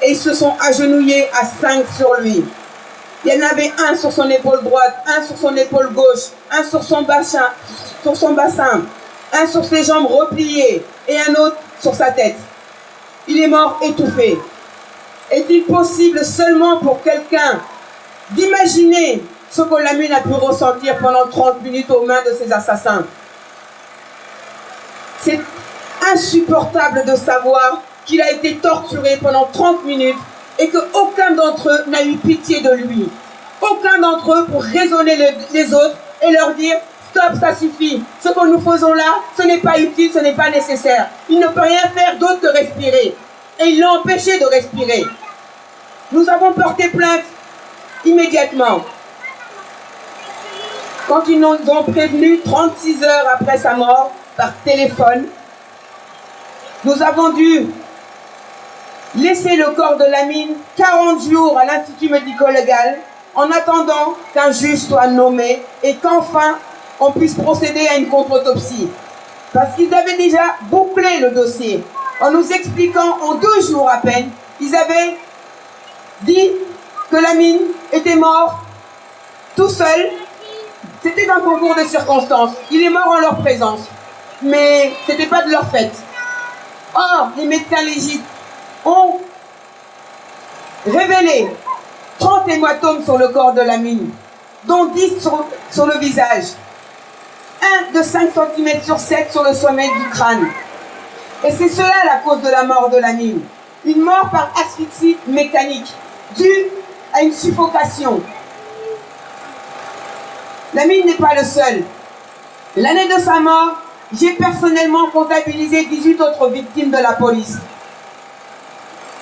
et ils se sont agenouillés à 5 sur lui. Il y en avait un sur son épaule droite, un sur son épaule gauche, un sur son bassin, un sur ses jambes repliées et un autre sur sa tête. Il est mort étouffé. Est-il possible seulement pour quelqu'un d'imaginer ce que Lamine a pu ressentir pendant 30 minutes aux mains de ses assassins? C'est insupportable de savoir qu'il a été torturé pendant 30 minutes et qu'aucun d'entre eux n'a eu pitié de lui. Aucun d'entre eux pour raisonner les autres et leur dire « Stop, ça suffit. Ce que nous faisons là, ce n'est pas utile, ce n'est pas nécessaire. » Il ne peut rien faire d'autre que respirer. Et ils l'ont empêché de respirer. Nous avons porté plainte immédiatement. Quand ils nous ont prévenus 36 heures après sa mort par téléphone, nous avons dû laisser le corps de Lamine 40 jours à l'Institut médico-légal en attendant qu'un juge soit nommé et qu'enfin on puisse procéder à une contre-autopsie. Parce qu'ils avaient déjà bouclé le dossier. En nous expliquant en 2 jours à peine, ils avaient dit que Lamine était mort tout seul. C'était un concours de circonstances. Il est mort en leur présence. Mais ce n'était pas de leur fait. Or, les médecins légistes ont révélé 30 hématomes sur le corps de Lamine, dont 10 sur le visage. Un de 5 cm sur 7 sur le sommet du crâne. Et c'est cela la cause de la mort de Lamine. Une mort par asphyxie mécanique, due à une suffocation. Lamine n'est pas le seul. L'année de sa mort, j'ai personnellement comptabilisé 18 autres victimes de la police.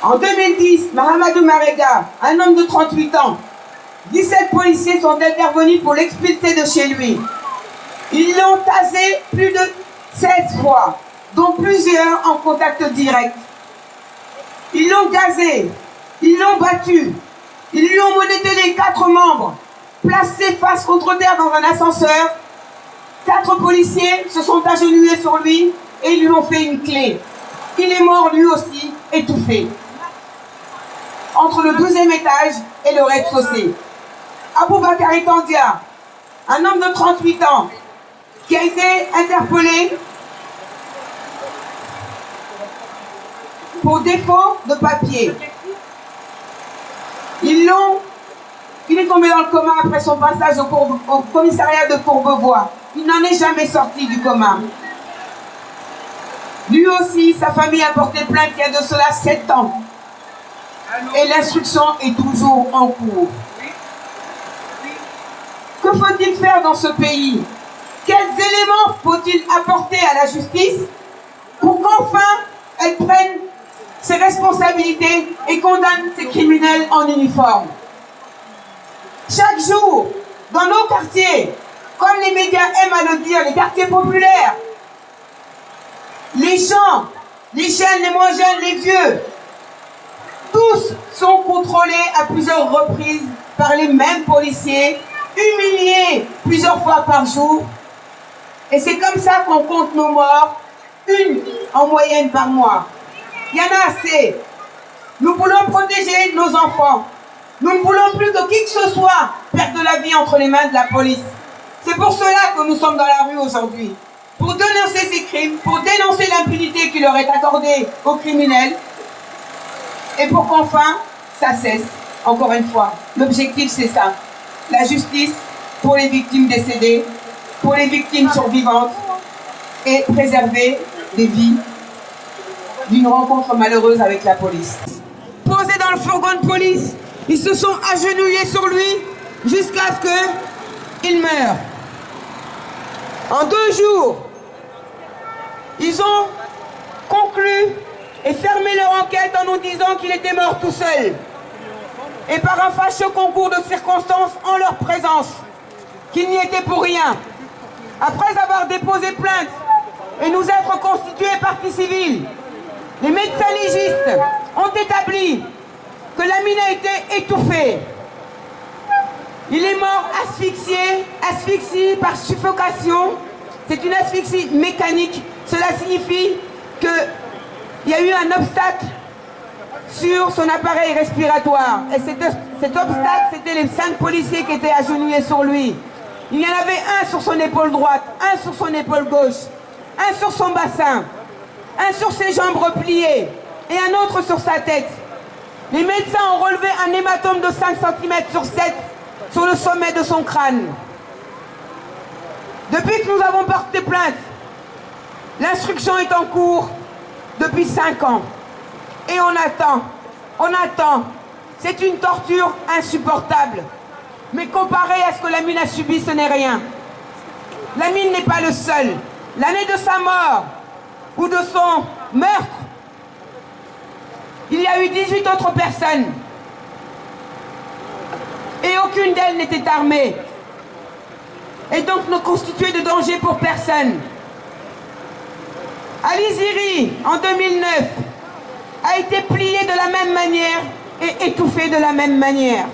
En 2010, Mahamadou Marega, un homme de 38 ans, 17 policiers sont intervenus pour l'expulser de chez lui. Ils l'ont tasé plus de 16 fois, dont plusieurs en contact direct. Ils l'ont gazé, ils l'ont battu, ils lui ont menotté les 4 membres, placé face contre terre dans un ascenseur. 4 policiers se sont agenouillés sur lui et ils lui ont fait une clé. Il est mort lui aussi, étouffé, entre le 12e étage et le rez-de-chaussée. Aboubakari Tandia, un homme de 38 ans, qui a été interpellé pour défaut de papier. Il est tombé dans le coma après son passage au commissariat de Courbevoie. Il n'en est jamais sorti du coma. Lui aussi, sa famille a porté plainte il y a de cela 7 ans. Et l'instruction est toujours en cours. Que faut-il faire dans ce pays? Quels éléments faut-il apporter à la justice pour qu'enfin elle prenne ses responsabilités et condamne ces criminels en uniforme? Chaque jour, dans nos quartiers, comme les médias aiment à le dire, les quartiers populaires, les gens, les jeunes, les moins jeunes, les vieux, tous sont contrôlés à plusieurs reprises par les mêmes policiers, humiliés plusieurs fois par jour. Et c'est comme ça qu'on compte nos morts, une en moyenne par mois. Il y en a assez. Nous voulons protéger nos enfants. Nous ne voulons plus que qui que ce soit perde la vie entre les mains de la police. C'est pour cela que nous sommes dans la rue aujourd'hui. Pour dénoncer ces crimes, pour dénoncer l'impunité qui leur est accordée aux criminels. Et pour qu'enfin, ça cesse. Encore une fois, l'objectif c'est ça. la justice pour les victimes décédées, pour les victimes survivantes et préserver des vies d'une rencontre malheureuse avec la police. Posés dans le fourgon de police, ils se sont agenouillés sur lui jusqu'à ce qu'il meure. En 2 jours, ils ont conclu et fermé leur enquête en nous disant qu'il était mort tout seul. Et par un fâcheux concours de circonstances en leur présence, qu'il n'y était pour rien. Après avoir déposé plainte et nous être constitués partie civile, les médecins légistes ont établi que Lamine a été étouffé. Il est mort asphyxié par suffocation. C'est une asphyxie mécanique. Cela signifie qu'il y a eu un obstacle sur son appareil respiratoire. Et cet obstacle, c'était les 5 policiers qui étaient agenouillés sur lui. Il y en avait un sur son épaule droite, un sur son épaule gauche, un sur son bassin, un sur ses jambes repliées et un autre sur sa tête. Les médecins ont relevé un hématome de 5 cm sur 7 sur le sommet de son crâne. Depuis que nous avons porté plainte, l'instruction est en cours depuis 5 ans. Et on attend. C'est une torture insupportable. Mais comparé à ce que Lamine a subi, ce n'est rien. Lamine n'est pas le seul. L'année de sa mort ou de son meurtre, il y a eu 18 autres personnes. Et aucune d'elles n'était armée. Et donc ne constituait de danger pour personne. Ali Ziri, en 2009, a été plié de la même manière et étouffé de la même manière.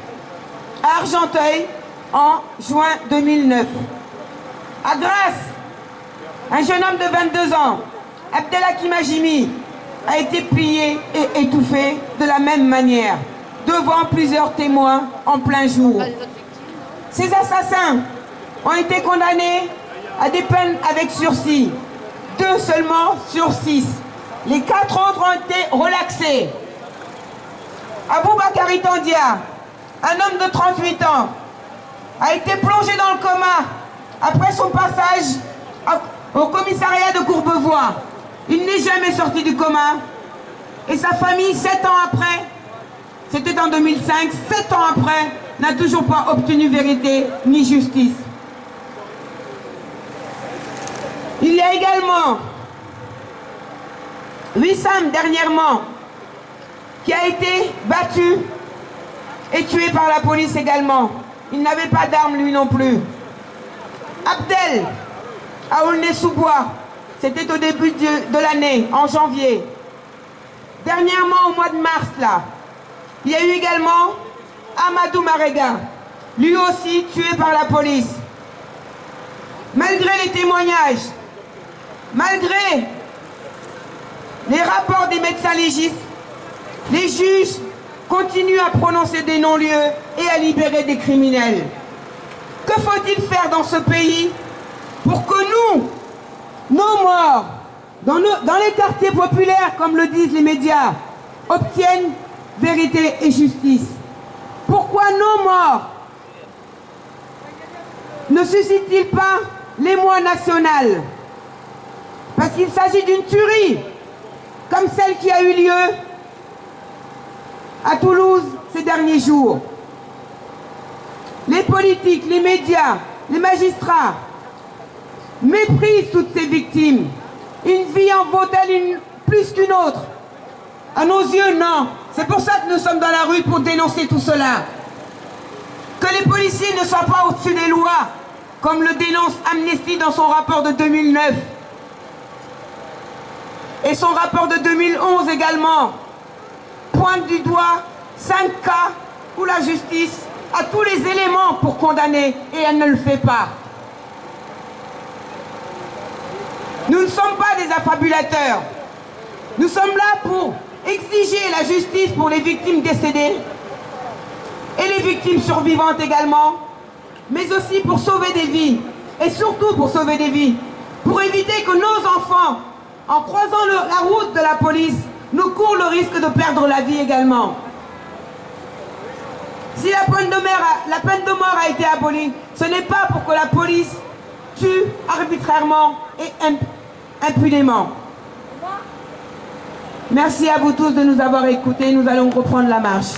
À Argenteuil, en juin 2009. À Grasse, un jeune homme de 22 ans, Abdelhakim Hajimi, a été plié et étouffé de la même manière, devant plusieurs témoins en plein jour. Ces assassins ont été condamnés à des peines avec sursis, 2 seulement sur 6. Les 4 autres ont été relaxés. Aboubakari Tandia, un homme de 38 ans, a été plongé dans le coma après son passage au commissariat de Courbevoie. Il n'est jamais sorti du coma. Et sa famille, 7 ans après, c'était en 2005, 7 ans après, n'a toujours pas obtenu vérité ni justice. Il y a également Wissam, dernièrement, qui a été battu et tué par la police également. Il n'avait pas d'arme, lui non plus. Abdel, à Aulnay-sous-Bois, c'était au début de l'année, en janvier. Dernièrement, au mois de mars, là, il y a eu également Amadou Marega, lui aussi tué par la police. Malgré les témoignages, malgré les rapports des médecins légistes, les juges continuent à prononcer des non-lieux et à libérer des criminels. Que faut-il faire dans ce pays pour que nos morts, dans les quartiers populaires, comme le disent les médias, obtiennent vérité et justice? Pourquoi nos morts ne suscitent-ils pas l'émoi national? Parce qu'il s'agit d'une tuerie, comme celle qui a eu lieu à Toulouse ces derniers jours. Les politiques, les médias, les magistrats méprisent toutes ces victimes. Une vie en vaut-elle une plus qu'une autre? À nos yeux, non. C'est pour ça que nous sommes dans la rue, pour dénoncer tout cela. Que les policiers ne soient pas au-dessus des lois, comme le dénonce Amnesty dans son rapport de 2009. Et son rapport de 2011 également pointe du doigt 5 cas où la justice a tous les éléments pour condamner et elle ne le fait pas. Nous ne sommes pas des affabulateurs. Nous sommes là pour exiger la justice pour les victimes décédées et les victimes survivantes également, mais aussi pour sauver des vies, et surtout pour sauver des vies, pour éviter que nos enfants, en croisant la route de la police, nous courent le risque de perdre la vie également. Si la peine de mort a été abolie, ce n'est pas pour que la police tue arbitrairement et impunément. Merci à vous tous de nous avoir écoutés. Nous allons reprendre la marche.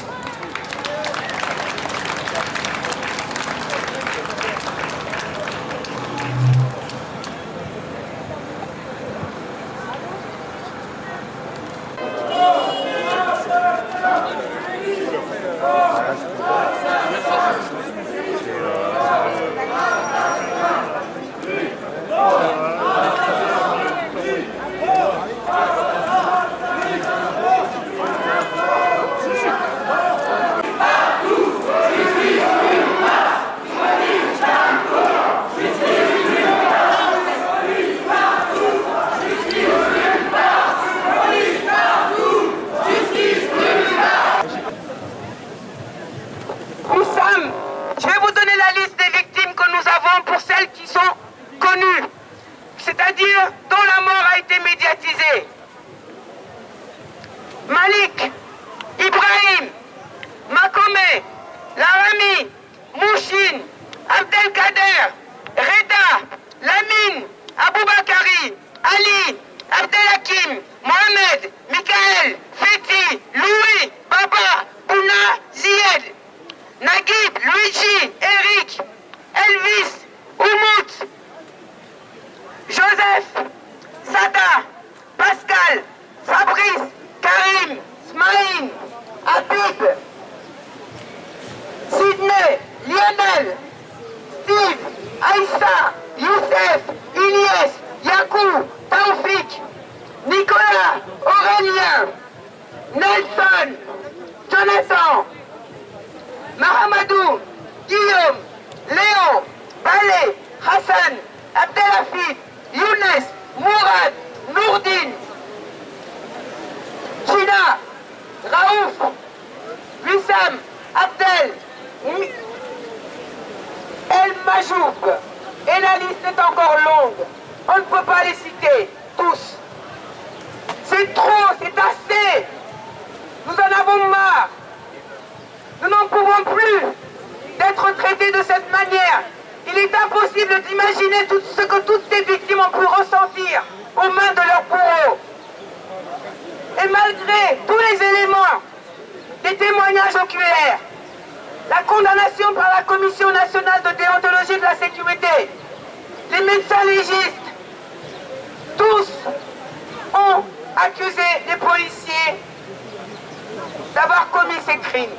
Je vais vous donner la liste des victimes que nous avons pour celles qui sont connues, c'est-à-dire dont la mort a été médiatisée. Malik, Ibrahim, Makome, Larami, Mouchine, Abdelkader, Reda, Lamine, Aboubakari, Ali, Abdelhakim, Mohamed, Michael, Feti, Louis, Baba, Bouna, Zied, Naguib, Luigi, Eric, Elvis, Oumout, Joseph, Sada, Pascal, Fabrice, Karim, Smaïn, Habib, Sydney, Lionel, Steve, Aïssa, Youssef, Ilyes, Yakou, Taoufik, Nicolas, Aurélien, Nelson, Jonathan, Mahamadou, Guillaume, Léon, Balé, Hassan, Abdelhafid, Younes, Mourad, Nourdine, China, Raouf, Wissam, Abdel, El Majoub. Et la liste est encore longue. On ne peut pas les citer tous. C'est trop, c'est assez. Nous en avons marre. Nous n'en pouvons plus d'être traités de cette manière. Il est impossible d'imaginer tout ce que toutes ces victimes ont pu ressentir aux mains de leurs bourreaux. Et malgré tous les éléments des témoignages oculaires, la condamnation par la Commission nationale de déontologie de la sécurité, les médecins légistes, tous ont accusé les policiers d'avoir commis ces crimes.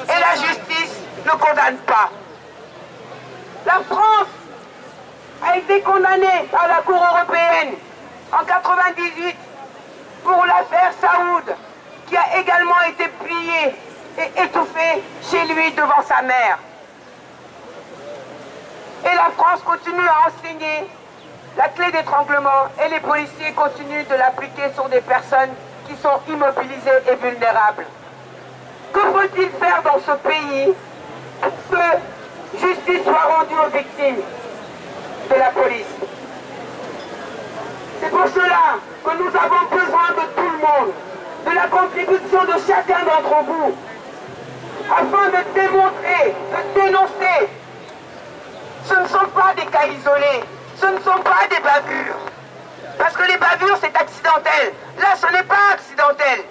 Et la justice ne condamne pas. La France a été condamnée par la Cour européenne en 1998 pour l'affaire Saoud, qui a également été plié et étouffé chez lui devant sa mère. Et la France continue à enseigner la clé d'étranglement et les policiers continuent de l'appliquer sur des personnes qui sont immobilisées et vulnérables. Que faut-il faire dans ce pays pour que justice soit rendue aux victimes de la police? C'est pour cela que nous avons besoin de tout le monde, de la contribution de chacun d'entre vous, afin de démontrer, de dénoncer. Ce ne sont pas des cas isolés, ce ne sont pas des bavures. Parce que les bavures, c'est accidentel. Là, ce n'est pas accidentel.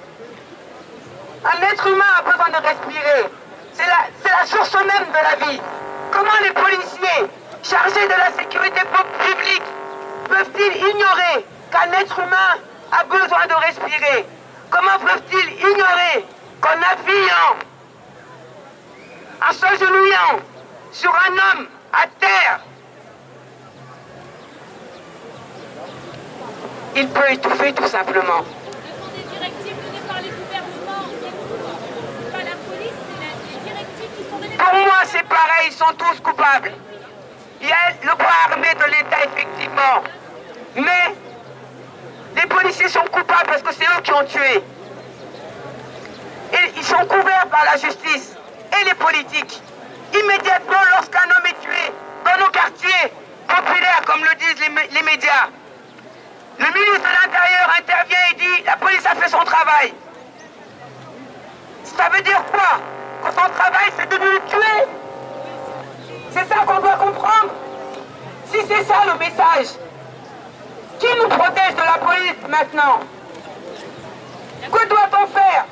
Un être humain a besoin de respirer. C'est la source même de la vie. Comment les policiers chargés de la sécurité publique peuvent-ils ignorer qu'un être humain a besoin de respirer? Comment peuvent-ils ignorer qu'en appuyant, en s'agenouillant sur un homme à terre, il peut étouffer tout simplement? Ce sont des directives données par les gouvernements, c'est tout. C'est pas la police, c'est les directives qui sont données par Pour moi, c'est pareil, ils sont tous coupables. Il y a le bras armé de l'État, effectivement. Mais les policiers sont coupables parce que c'est eux qui ont tué. Et ils sont couverts par la justice et les politiques. Immédiatement, lorsqu'un homme est tué dans nos quartiers populaires, comme le disent les médias, le ministre de l'Intérieur intervient et dit « La police a fait son travail ». Ça veut dire quoi? son travail, c'est de nous tuer. C'est ça qu'on doit comprendre. Si c'est ça le message, qui nous protège de la police maintenant? Que doit-on faire?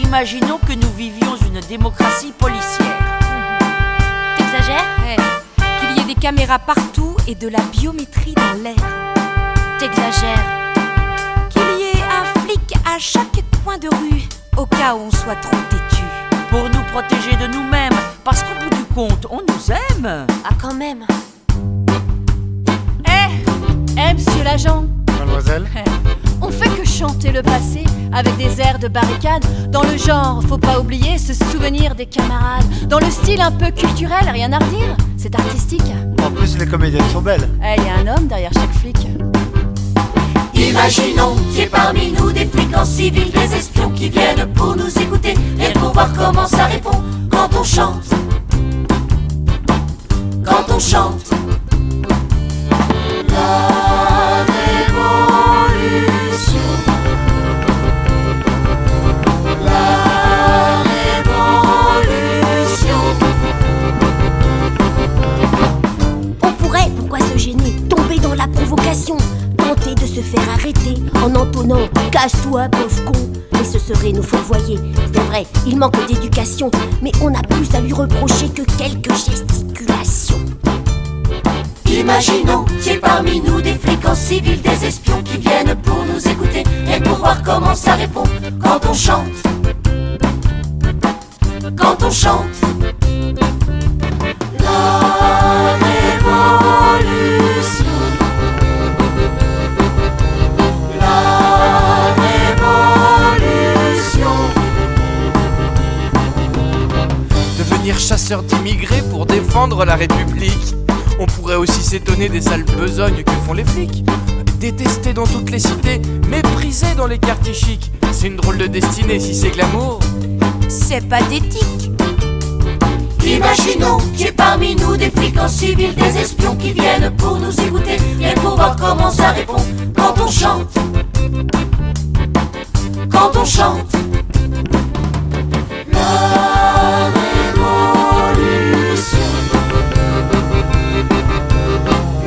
Imaginons que nous vivions une démocratie policière. T'exagères? Qu'il y ait des caméras partout et de la biométrie dans l'air. T'exagères. Qu'il y ait un flic à chaque coin de rue, au cas où on soit trop têtu. Pour nous protéger de nous-mêmes, parce qu'au bout du compte, on nous aime. Ah, quand même. Monsieur l'agent. Mademoiselle. On fait que chanter le passé avec des airs de barricade. Dans le genre, faut pas oublier se souvenir des camarades. Dans le style un peu culturel, rien à redire. C'est artistique. En plus, les comédiennes sont belles. Il y a un homme derrière chaque flic. Imaginons qu'il y ait parmi nous des flics en civil, des espions qui viennent pour nous écouter et pour voir comment ça répond quand on chante. Quand on chante. La révolution. La révolution. On pourrait, pourquoi se gêner, tomber dans la provocation, tenter de se faire arrêter en entonnant « Casse-toi, pauvre con !» Mais ce serait nous fourvoyer. C'est vrai, il manque d'éducation, mais on a plus à lui reprocher que quelques gesticulations. Imaginons qu'il y ait parmi nous des flics en civil, des espions qui viennent pour nous écouter et pour voir comment ça répond quand on chante. Quand on chante. La révolution. La révolution. Devenir chasseur d'immigrés pour défendre la République. On pourrait aussi s'étonner des sales besognes que font les flics. Détestés dans toutes les cités, méprisés dans les quartiers chics. C'est une drôle de destinée si c'est glamour. C'est pathétique. Imaginons qu'il y ait parmi nous des flics en civil, des espions qui viennent pour nous écouter et pour voir comment ça répond quand on chante. Quand on chante. La révolution.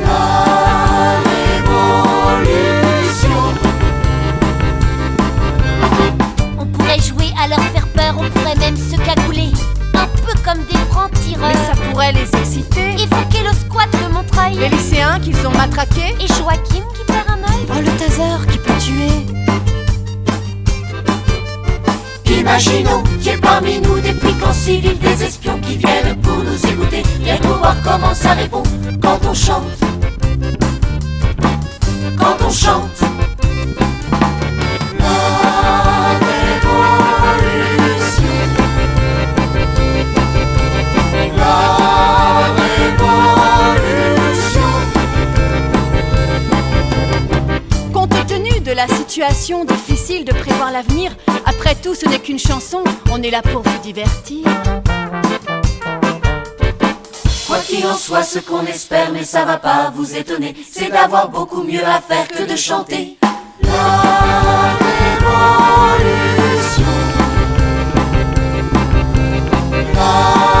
La révolution. On pourrait jouer à leur faire peur, on pourrait même se cagouler, un peu comme des francs-tireurs. Mais ça pourrait les exciter. Évoquer le squat de Montreuil. Les lycéens qu'ils ont matraqués. Et Joachim qui perd un œil. Oh, le taser qui peut tuer. Imaginons qu'il y ait parmi nous des flics en civil, des espions qui viennent pour nous écouter et pour voir comment ça répond quand on chante. Quand on chante. La révolution. La révolution. Compte tenu de la situation difficile de prévoir l'avenir, après tout ce n'est qu'une chanson, on est là pour vous divertir. Quoi qu'il en soit, ce qu'on espère, mais ça va pas vous étonner, c'est d'avoir beaucoup mieux à faire que de chanter. La révolution. La